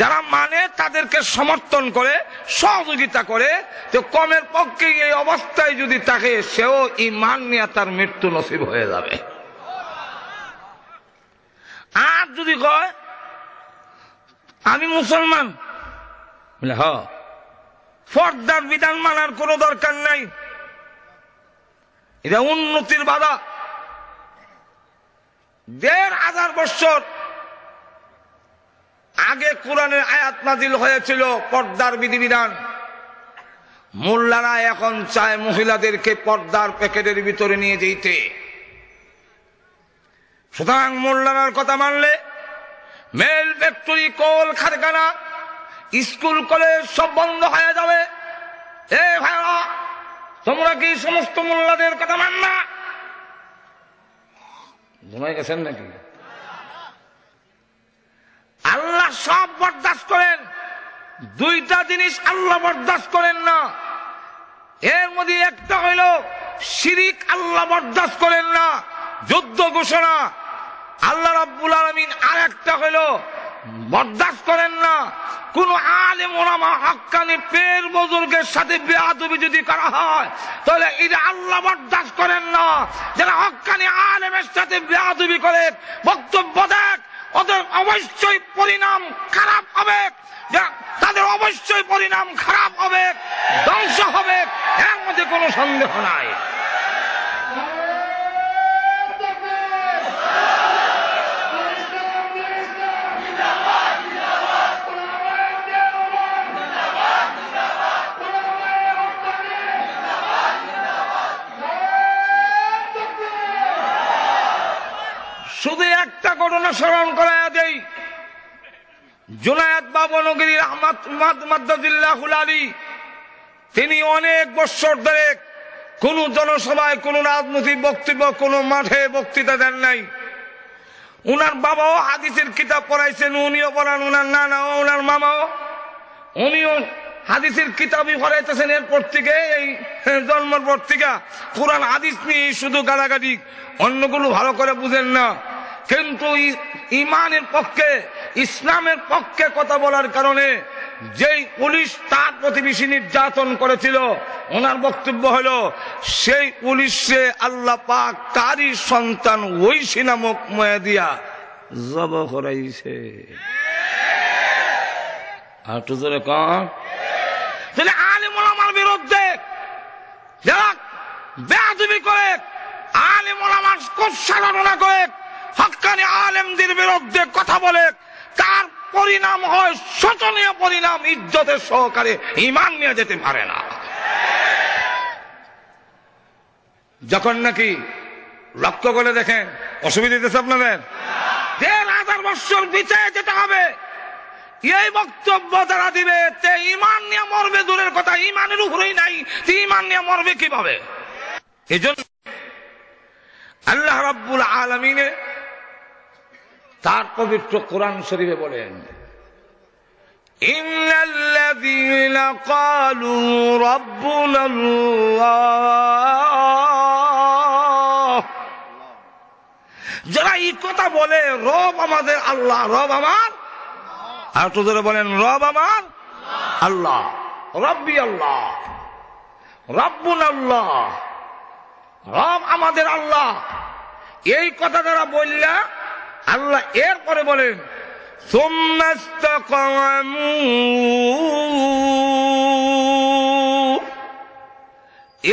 [SPEAKER 2] যারা মানে তাদেরকে সমর্থন করে, সহযোগিতা করে, তো কমের পক্ষে এই অবস্থায় যদি থাকে, সেও ঈমান নিয়ে তার মৃত্যু নসিব হয়ে যাবে। আর যদি কয় আমি মুসলমান, ফরদার বিধান মানার কোনো দরকার নাই, এটা উন্নতির বাধা, ১,৫০০ বছর আগে কোরআনের আয়াত নাজিল হয়েছিল পর্দার বিধিবিধান। মোল্লারা এখন চায় মহিলাদেরকে পর্দার প্যাকেটের ভিতরে নিয়ে যেতে। সুতরাং মোল্লারার কথা মানলে মেল ফ্যাক্টরি, কল কারখানা, স্কুল কলেজ সব বন্ধ হয়ে যাবে। এ ভাইরা, তোমরা কি সমস্ত মোল্লাদের কথা মান না? ঘুমাই গেছেন নাকি? আল্লাহ সব বরদাস্ত করেন, দুইটা জিনিস আল্লাহ বরদাস্ত করেন না। এর মধ্যে একটা হইল শিরিক, আল্লাহ বরদাস্ত করেন না, যুদ্ধ ঘোষণা। আল্লাহ রাব্বুল আলামিন আরেকটা হইল বরদাস্ত করেন না কোন আলেম ওলামা হক্কানি পীর বুজুর্গের সাথে বেয়াদবি যদি করা হয়, তাহলে এটা আল্লাহ বরদাস্ত করেন না। যারা হক্কানি আলেমের সাথে বেয়াদবি করে বক্তব্য দেয়, ওদের অবশ্যই পরিণাম খারাপ হবে, তাদের অবশ্যই পরিণাম খারাপ হবে, ধ্বংস হবে, এর মধ্যে কোনো সন্দেহ নাই। শুধু একটা ঘটনা স্মরণ করাইয়া দেই। জুনায়েদ বাবনগরী মাদ্দাজিল্লাহুল আলী, তিনি অনেক বছর ধরে কোন জনসভায়, কোন রাজনৈতিক বক্তব্য, কোন মাঠে বক্তৃতা দেন নাই। উনার বাবাও হাদিসের কিতাব পড়াইছেন, উনিও পড়ান, উনার নানাও, উনার মামাও, উনিও হাদিসের কিতাবই পড়াইতেছেন। এরপর থেকে এই জন্মের পর থেকে কোরআন হাদিস নিয়ে শুধু গালাগালি, অন্যগুলো ভালো করে বুঝেন না। কিন্তু ইমানের পক্ষে, ইসলামের পক্ষে কথা বলার কারণে যেই পুলিশ তার প্রতিবেশী নির্যাতন করেছিল, ওনার বক্তব্য হলো সেই পুলিশে আল্লাহ পাক তারই সন্তান ঐশী নামক ময়া দিয়া জবাই করাইছে। আর তো জোরে কন। তাহলে আলেম ওলামার বিরুদ্ধে যারা বেয়াদবি করে, আলেম ওলামার কুৎসারণা করে, হক্কানি আলেমদের বিরুদ্ধে কথা বলে, তার পরিণাম হয় শোচনীয় পরিণাম, ইজ্জতের সহকারে ঈমান নিয়ে যেতে পারে না। যখন নাকি লক্ষ্য করে দেখেন, অসুবিধা দিতেছে আপনাদের, ১,৫০০ বছর পিছিয়ে যেতে হবে। এই বক্তব্য যারা দিবে তে ঈমান নিয়ে মরবে দূরের কথা, ঈমানের উপরেই নাই, ঈমান নিয়ে মরবে কিভাবে? এজন্য আল্লাহ রাব্বুল আলামিন তার পবিত্র কোরআন শরীফে বলেন, ইন্নাল্লাযীনা ক্বালু রাব্বুনাল্লাহ, যারা এই কথা বলে রব আমাদের আল্লাহ, রব আমার, আর তো যারা বলেন রব আমার আল্লাহ, রব্বি আল্লাহ, রাব্বুনাল্লাহ, রব আমাদের আল্লাহ, এই কথা যারা বললা আল্লাহ এরপরে বলেন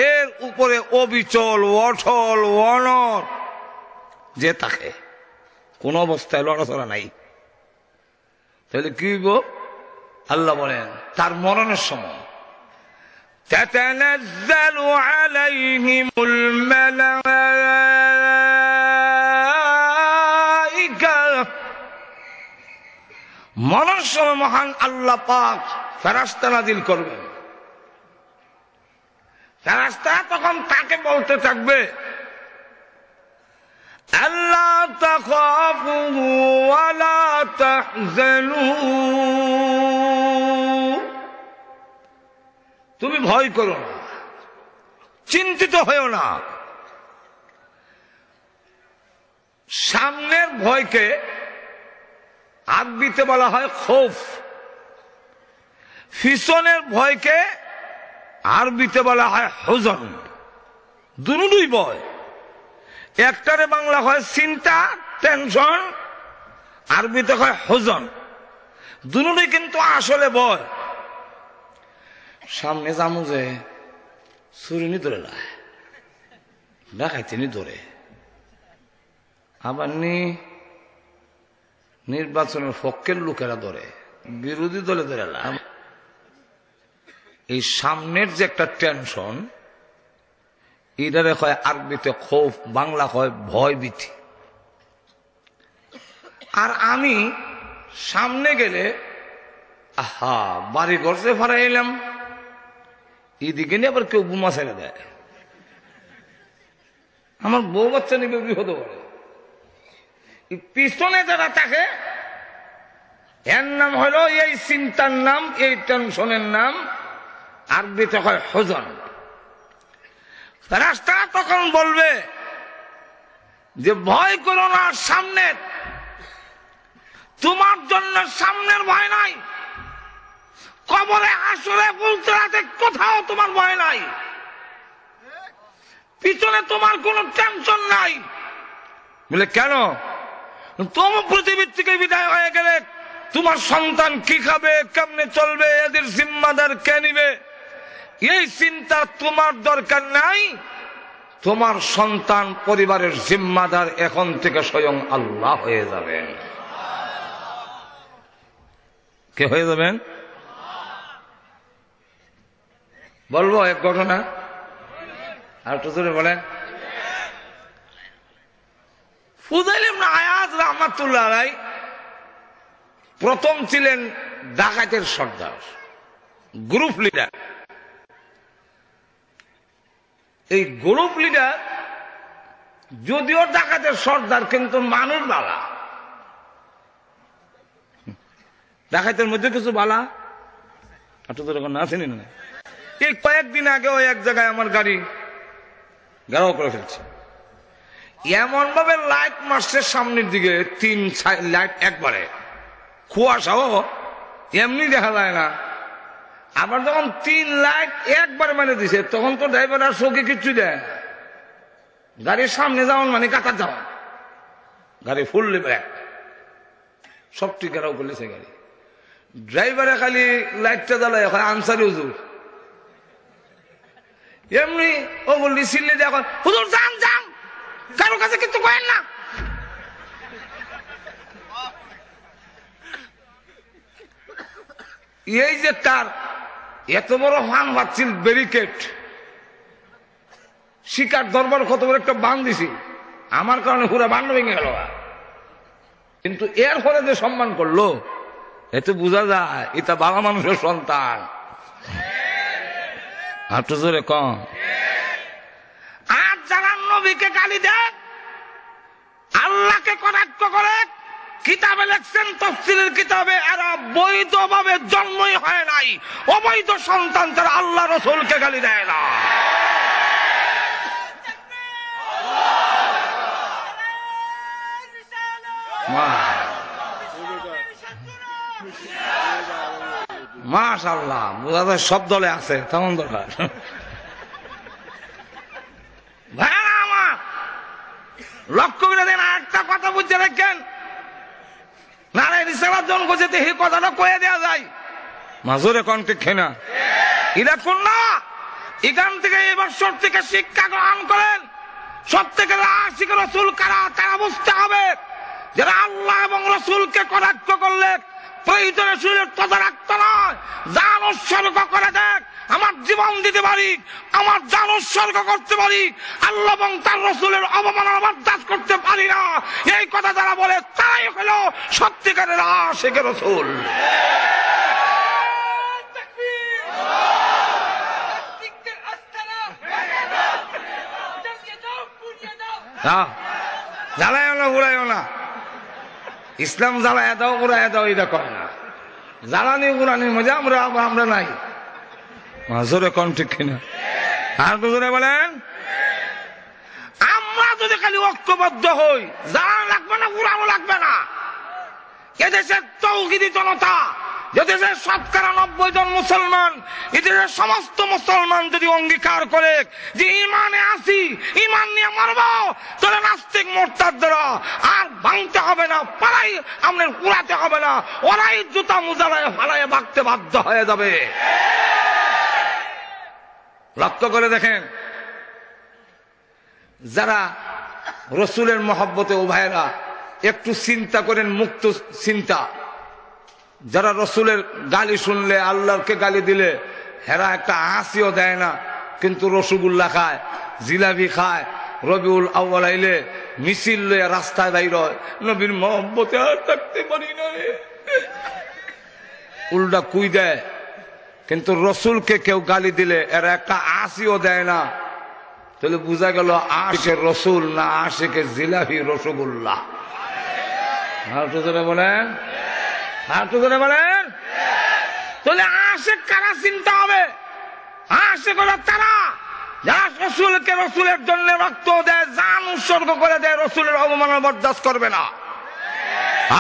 [SPEAKER 2] এর উপরে অবিচল, অটল, অনড় যে থাকে, কোন অবস্থায় লড়াচড়া নাই, তাহলে কি হইব? আল্লাহ বলেন তার মরণের সময় তাতানাজ্জালু আলাইহিমুল মালাইকা, মরণের সময় মহান আল্লাহ পাক ফেরেশতা নাজিল করবেন। ফেরেশতা তখন তাকে বলতে থাকবে, আল্লাহ তাখাফু ওয়া লা তাহজানু, তুমি ভয় করো না, চিন্তিত হয়েও না। সামনের ভয়কে আরবিতে বলা হয় খৌফ, পিছনের ভয়কে আরবিতে বলা হয় হুজন। দুটোই ভয়, একটারে বাংলা হয় চিন্তা, টেনশন, আরবিতে হয় হুজন। দুটোই কিন্তু আসলে ভয়। সামনে জামু যে চুরিনি ধরে না, ডাকাইতিনি ধরে, আবার নির্বাচনের পক্ষের লোকেরা ধরে, বিরোধী দলে ধরে লাভ। এই সামনের যে একটা টেনশন, এটারে হয় আরবিতে খৌফ, বাংলা হয় ভয় ভীতি। আর আমি সামনে গেলে আহা বাড়ি ঘরছে ফারা এলাম, এদিকে নিয়ে আবার কেউ বোমা ছেড়ে দেয়, আমার বউ বাচ্চা নিবে বিপদ করে। পিছনে যারা থাকে এর নাম হলো, এই চিন্তার নাম, এই টেনশনের নাম আরবিতে হয় হুজন। ফেরেশতা তখন বলবে যে ভয় করো না, সামনের তোমার জন্য সামনের ভয় নাই, কবরে হাসরে ফুলতরাতে কোথাও তোমার ভয় নাই, পিছনে তোমার কোনো টেনশন নাই। বলে কেন? তোমার পৃথিবীর থেকে বিদায় হয়ে গেলে তোমার সন্তান কি খাবে, কেমনে চলবে, এদের জিম্মাদার কে নিবে, এই চিন্তা তোমার দরকার নাই। তোমার সন্তান পরিবারের জিম্মাদার এখন থেকে স্বয়ং আল্লাহ হয়ে যাবেন। কে হয়ে যাবেন? বলবো এক ঘটনা, আর একটু জোরে বলেন। ফুদাইল ইবনে আয়াজ রাহমাতুল্লাহ আলাইহি প্রথম ছিলেন ডাকাতের সর্দার, গ্রুপ লিডার। এই গ্রুপ লিডার যদিও ডাকাতের সর্দার, কিন্তু মানুষ বালা। ডাকাতের মধ্যে কিছু বালা আসেনি না। এই কয়েকদিন আগে ওই এক জায়গায় আমার গাড়ি গাড়াও করে ফেলছে, এমন ভাবে লাইট মারছে সামনের দিকে, 3 লাইট একবারে, কুয়াশাও এমনি দেখা যায় না। আবার যখন 3 লাইট একবারে মানে দিছে, তখন তো ড্রাইভার আর চোখে কিচ্ছু দেয়, গাড়ির সামনে যাওয়ান মানে কাতার যাওয়ান, গাড়ি ফুললি ব্যাক, সবটি ঘেরাও করলেছে গাড়ি। ড্রাইভারে খালি লাইটটা জ্বালায় হয় আনসারি হুজুর, এমনি ও বললি সিল্লি দেখো হুজুর যান যান, কারো কাছে কিন্তু কয়েন না। এই যে তার এত বড় ফান বাচ্ছিল ব্যারিকেড, শিকার দরবার কত বড় একটা বান দিছি, আমার কারণে পুরো বান ভেঙে গেল। কিন্তু এর ফলে যে সম্মান করলো, এতে বোঝা যায় এটা বাবা মানুষের সন্তান। আর তো জোরে কম। আর যারা নবীকে গালি দেয়, আল্লাহকে কটাক্ষ করে, কিতাবে লেখছেন তাফসীরের কিতাবে, এরা বৈধভাবে জন্মই হয় নাই, অবৈধ সন্তান, তারা আল্লাহ রাসূলকে গালি দেয় না। মাশাআল্লাহ, বোঝা যায় সব দলে আছে, তেমন দরকার। ভাইরা আমার, লক্ষ্য করে দেন, একটা কথা বুঝতে রাখেন, নারায় রিসালাত জন গোছেতে এই কথাটা কয়ে দেওয়া যায়, মাজুরে কণ্ঠে খেনা এটা কোন না। এখান থেকে এবছর থেকে শিক্ষা গ্রহণ করেন, সত্যিকারের আশিক রাসূল কারা তারা বুঝতে হবে, যারা আল্লাহ এবং রাসূলকে কটাক্ষ করলে প্রয়োজনে শরীরের তদারক্ত নয়, জান উৎসর্গ করে দেখ, আমার জীবন দিতে পারি, আমার জান উৎসর্গ করতে পারি, আল্লাহ এবং তার রাসূলের অবমাননা বরদাস্ত করতে পারি না, এই কথা যারা বলে তাই হলো সত্যিকারের আশিক রাসূল। জ্বালায় না উড়াইও না, ইসলাম জ্বালায় দাও উড়াইয়া দাও এটা করে না, জ্বালানি উড়ানির মজা আমরা নাই। জোরে কোন ঠিক কিনা? আর তো জোরে বলেন। আমরা যদি খালি ঐক্যবদ্ধ হই, জ্বালানো লাগবে না, উড়ানো লাগবে না। এদেশের তৌহিদি জনতা, এদেশের 90% জন মুসলমান, এদেশের সমস্ত মুসলমান যদি অঙ্গীকার করে যে ইমানে আসি, ইমান নিয়ে মারব, তাহলে নাস্তিক মোরতাদরা আর ভাঙতে হবে না, পালাই আমাদের উড়াতে হবে না, ওরাই জুতা মুজালায় ফালায় ভাগতে বাধ্য হয়ে যাবে। লক্ষ্য করে দেখেন, যারা রসুলের মহব্বতে ও ভাইরা একটু চিন্তা করেন, মুক্ত চিন্তা। যারা রসুলের গালি শুনলে, আল্লাহকে গালি দিলে হেরা একটা হাসিও দেয় না, কিন্তু রসগোল্লা খায়, জিলাপি খায়, রবিউল আউয়াল আইলে মিছিল লয়ে রাস্তায় বাইর হয়, নবীর মহব্বতে আর থাকতে পারি না, উল্টা কুই দেয়। কিন্তু রসুলকে কেউ গালি দিলে এরা একটা হাসিও দেয় না। তাহলে বোঝা গেল আশিকের রসুল না আশিকের জিলাপি রসগোল্লা। হাঁটু ধরে বলেন, হাঁটু ধরে বলেন। তাহলে আশিক কারা চিন্তা হবে? আশিক হলো তারা যারা রসুলকে রসুলের জন্য রক্ত দেয়, জান উৎসর্গ করে দেয়, রসুলের অবমাননা বরদাস্ত করবে না।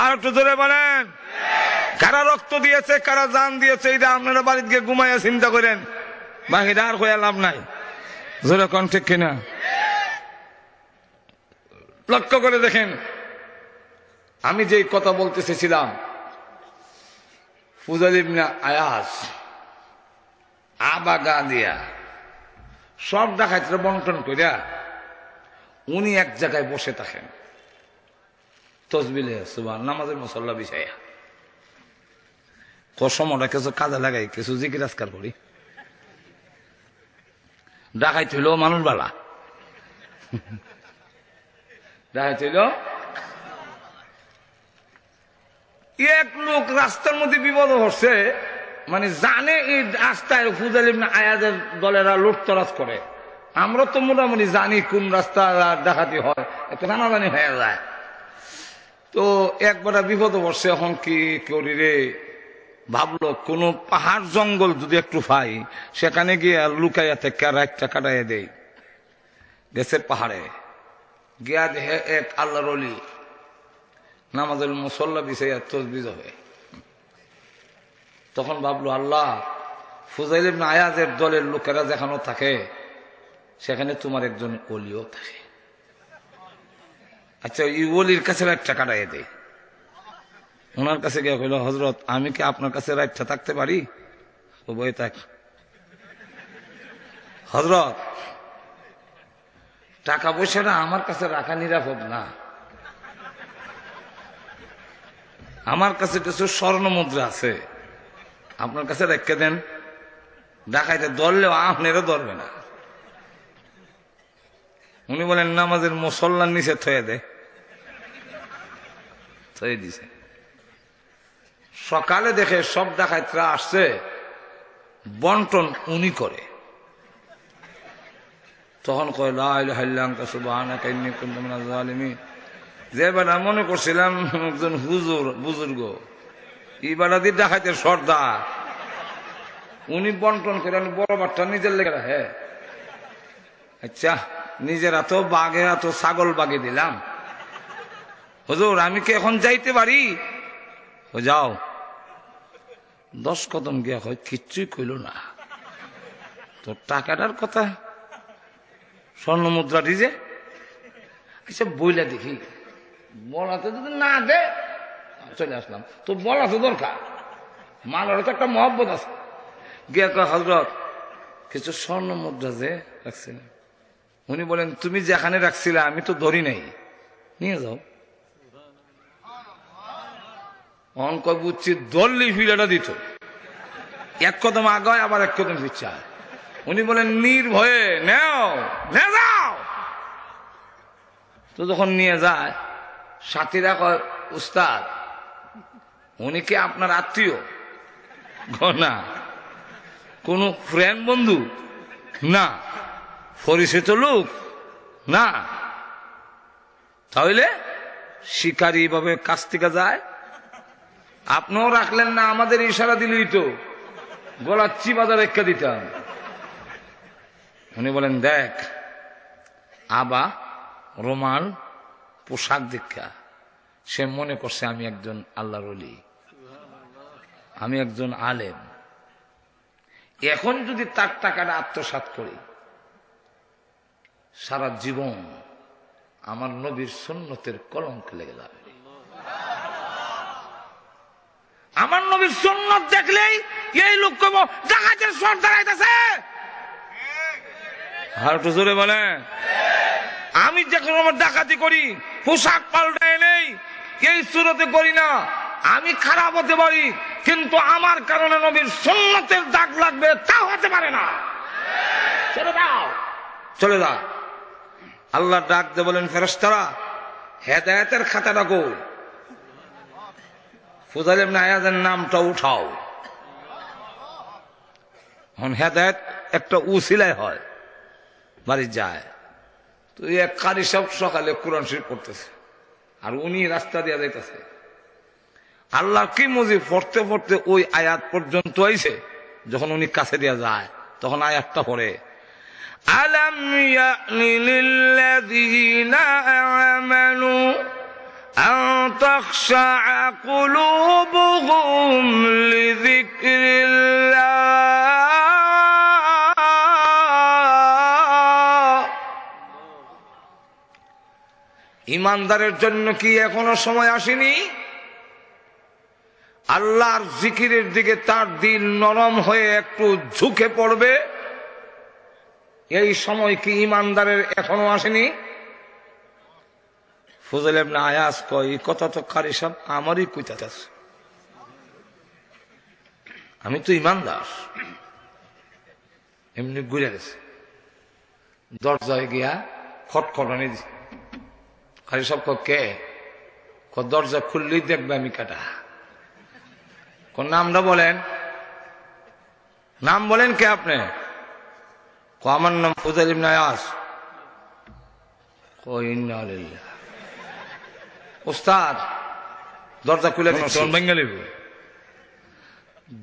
[SPEAKER 2] আর একটু ধরে বলেন, কারা রক্ত দিয়েছে, কারা জান দিয়েছে, এটা আপনারা বাড়িতে গিয়ে ঘুমাইয়া চিন্তা করেন, বাকিটা আর হয়ে লাভ নাই। জোরে কোন ঠিক কিনা? লক্ষ্য করে দেখেন, আমি যেই কথা বলতে চেয়েছিলাম, ফুজাইল ইবনে আয়াজ আবাগা দিয়া সব ডাকাইতরা বন্টন করিয়া উনি এক জায়গায় বসে থাকেন, তসবিলে সুবহান নামাজের মুসল্লা বিছাইয়া। কসমটা কিছু কাজে লাগাই, কিছু জিকির আজকার করি। ডাকাইত হইল মানুষ বালা, ডাকাইত হইল এক লোক রাস্তার মধ্যে বিপদ হচ্ছে, মানে জানে এই রাস্তায় ফুজাইল ইবনে আয়াজের দলেরা লুটতরাজ করে। আমরা তো মোটামুটি জানি কোন রাস্তা ডাকাতি হয়, একটু জানাজানি হয়ে যায়। তো একবার বিপদ হচ্ছে, এখন কি করি রে, ভাবলো কোন পাহাড় জঙ্গল যদি একটু পাই, সেখানে গিয়ে লুকাইয়া থেকে রাতটা কাটাইয়া দেই। গেছে পাহাড়ে, গিয়া দেখে এক আল্লাহর ওলি নামাজের মুসল্লা বিছাইয়া তসবিহ হবে। তখন ভাবলো, আল্লাহ, ফুজাইল ইবনে আয়াজের দলের লোকেরা যেখানে থাকে সেখানে তোমার একজন ওলিও থাকে। আচ্ছা, এই ওলির কাছে রাতটা কাটাইয়া দেয়। ওনার কাছে গিয়ে কইল, হযরত, আমি কি আপনার কাছে রাতটা থাকতে পারি? ও বই থাক। হযরত, টাকা পয়সাটা আমার কাছে রাখা নিরাপদ না, আমার কাছে কিছু স্বর্ণ মুদ্রা আছে, আপনার কাছে রেখে দেন, ডাকাইতে ধরলেও আপনারও ধরবে না। উনি বলেন, নামাজের মুসল্লার নিচে থয়ে দে। থয়ে দিছে। সকালে দেখে সব ডাকাইতরা আসছে, বন্টন উনি করে। তখন কয়, লা ইলাহা ইল্লা আনতা সুবহানাকা ইন্নী কুনতু মিনাজ জালিমিন। যে বেটা মনে করছিলাম একজন হুজুর বুজুর্গ, এই বেটা দিয়ে ডাকাইতের সর্দার, উনি বন্টন করে বড় বাট্টা নিজের লেগে রাখে। আচ্ছা, নিজের এত বাঘে এত ছাগল বাগে দিলাম, হুজুর আমি কি এখন যাইতে পারি? ও যাও। 10 কদম গিয়া হয়, কিচ্ছুই কইল না। তোর টাকাটার কথা, স্বর্ণ মুদ্রা দিছে, আচ্ছা বইলা দেখি, বলাতে যদি না দে চলে আসলাম। তো বলা তো দরকার, মালের তো একটা মহব্বত আছে। গিয়া কয়, হযরত, কিছু স্বর্ণ মুদ্রা যে রাখছিলাম। উনি বলেন, তুমি যেখানে রাখছিলে আমি তো ধরি নাই, নিয়ে যাও। অঙ্ক বুঝছি, দল্লি ফিরাটা দিত, এক কদম আগায় আবার এক কদম পিছা। উনি বলেন, নির্ভয়ে নেও, নিয়ে যাও। তো যখন নিয়ে যায়, সাথীরা কয়, উস্তাদ, উনি কি আপনার আত্মীয়? না। কোন ফ্রেন্ড বন্ধু? না। পরিচিত লোক? না। তাহলে শিকারী ভাবে কাছ থেকে যায়, আপনিও রাখলেন না, আমাদের ইশারা দিলেই তো গলার চিবাদা রেখা দিতাম। উনি বলেন, দেখ, আবা রোমাল পোশাক দীক্ষা, সে মনে করছে আমি একজন আল্লাহর ওলি, আমি একজন আলেম। এখন যদি তার টাকাটা আত্মসাৎ করি, সারা জীবন আমার নবীর সুন্নতের কলঙ্ক লেগে যাবে। আমার নবীর সুন্নত দেখলেই এই লোক কব, ডাকাতের সর্দার আইতাছে। আর একটু জোরে বলে, আমি যে কোনো ডাকাতি করি, পোশাক পাল্টায় নেই, এই সুরতে করি না। আমি খারাপ হতে পারি, কিন্তু আমার কারণে নবীর সুন্নতের দাগ লাগবে তা হতে পারে না। চলে যাও, চলে যাও। আল্লাহ ডাক দিয়ে বলেন, ফেরেশতারা হেদায়েতের খাতাটা কো, ফুজাইল ইবনে আয়াজের নামটা উঠাও। এখন হেদায়েত একটা উসিলায় হয়, বাড়ি যায়। তো এক কারি সব সকালে কোরআন শরীফ পড়তেছে, আর উনি রাস্তা দিয়ে যাইতেছে। আল্লাহ কি মজি পড়তে পড়তে ওই আয়াত পর্যন্ত আইছে। যখন উনি কাছে দিয়ে যায়, তখন আয়াতটা পড়ে, আলাম ইয়ানি লিল্লাযীনা আমানু আন তাখশা কুলুবুহুম লিযিকরিল্লাহ। ঈমানদারের জন্য কি এখনো সময় আসেনি? আল্লাহর জিকিরের দিকে তার দিল নরম হয়ে একটু ঝুঁকে পড়বে। এই সময় কি ঈমানদারের এখনো আসেনি? ফুজাইল ইবনে আয়াজ কয়, এই কথা তো কারি সাহেব আমারই কইতাছে, আমি তো ঈমানদার। এমনি ঘুরে গেছে, দরজায় গিয়া খটখটানি দিছে। কারি সাহেব কে? দরজা খুললেই দেখবে আমি কাটা। কোন নামটা বলেন, নাম বলেন কে আপনি? আমার নাম ফুজাইল ইবনে আয়াজ। উস্তাদ দরজা খুলে বেঙ্গালি,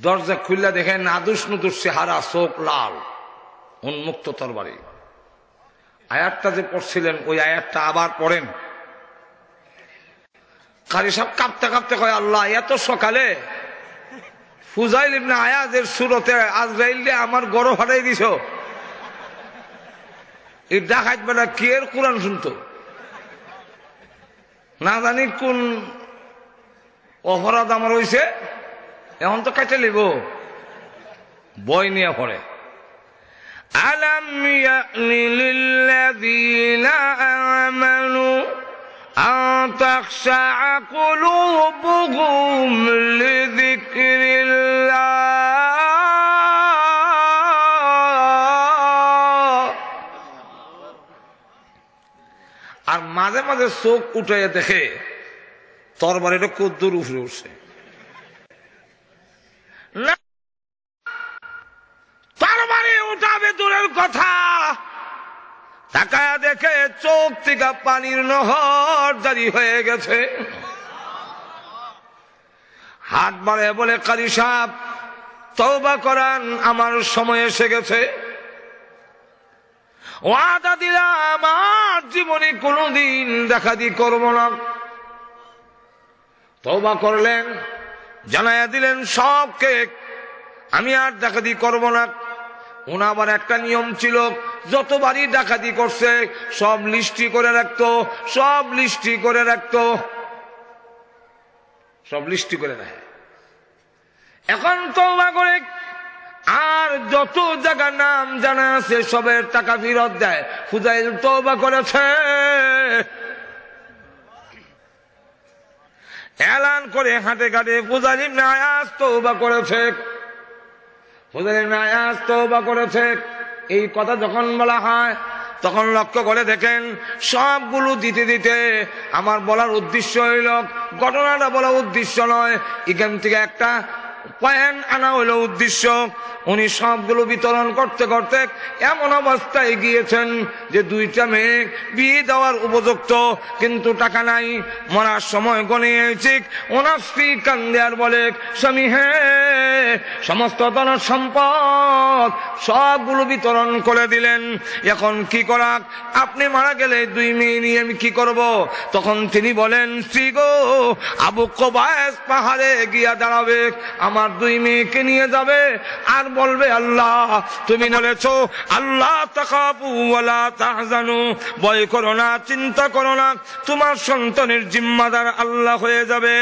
[SPEAKER 2] দরজা খুললে দেখেন নাদুস নুদুস চেহারা, চোখ লাল, উন্মুক্ত তরবারি। আয়াতটা যে পড়ছিলেন ওই আয়াতটা আবার পড়েন। কারি সাহেব কাঁপতে কাঁপতে কয়, আল্লাহ এত সকালে ফুজাইল ইবনে আয়াজের সুরতে আজরাইল দিয়ে আমার গরো ফাটাই দিছ। এই ডাকাত বেটা কি এর কোরআন শুনতো, না জানি কোন অপরাধ আমার হইছে, এখন তো কাটে লিব। বই নিয়ে পড়ে, আলাম ইয়ানি লিল্লাযীনা আমানু আন তাখশা কুলুবুহুম লিযিকরিল্লাহ। আর মাঝে মাঝে চোখ উঠাইয়া দেখে তরবারিটা কদ্দুর উপরে উঠছে। না, তরবারি উঠাবে দূরের কথা, তাকায়া দেখে চোখ থেকে পানির নহর জারি হয়ে গেছে। হাত বাড়ে বলে, কারি সাহেব তওবা করান, আমার সময় এসে গেছে। ওয়াদা দিলাম আমার জীবনে কোনদিন ডাকাতি করব না। তওবা করলেন, জানাইয়া দিলেন সবকে, আমি আর ডাকাতি করব না। ওনার আবার একটা নিয়ম ছিল, যতবারই ডাকাতি করছে সব লিস্টি করে রাখতো, সব লিস্টি করে রাখতো, সব লিস্টি করে রাখে। এখন তওবা করে আর যত জায়গার নাম জানা আছে সবের টাকা ফেরত দেয়। ফুজাইল তওবা করেছে, এলান করে হাঁটে ঘাটে ফুজাইল ইবনে আয়াজ তওবা করেছে, ফুজাইল ইবনে আয়াজ তওবা করেছে। এই কথা যখন বলা হয় তখন লক্ষ্য করে দেখেন সবগুলো দিতে দিতে আমার বলার উদ্দেশ্য হইল, ঘটনাটা বলা উদ্দেশ্য নয়, এখান থেকে একটা পয়েন্ট আনা হইল উদ্দেশ্য। উনি সবগুলো বিতরণ করতে করতে এমন অবস্থায় গিয়েছেন যে দুইটা মেয়ে বিয়ে দেওয়ার উপযুক্ত, কিন্তু টাকা নাই। মরার সময় গনিয়েছি, ওনার স্ত্রী কান্দে আর বলে, স্বামী হে, সমস্ত ধন সম্পদ সবগুলো বিতরণ করে দিলেন, এখন কি করা? আপনি মারা গেলে দুই মেয়ে নিয়ে আমি কি করব? তখন তিনি বলেন, স্ত্রী গো, আবু কুবাইস পাহাড়ে গিয়া দাঁড়াবে, আমার দুই মেয়েকে নিয়ে যাবে আর বলবে, আল্লাহ তুমি বলেছো আল্লাহ তাখাফু ওয়ালা তাহজানু, ভয় করো না, চিন্তা করো না, তোমার সন্তানের জিম্মাদার আল্লাহ হয়ে যাবে।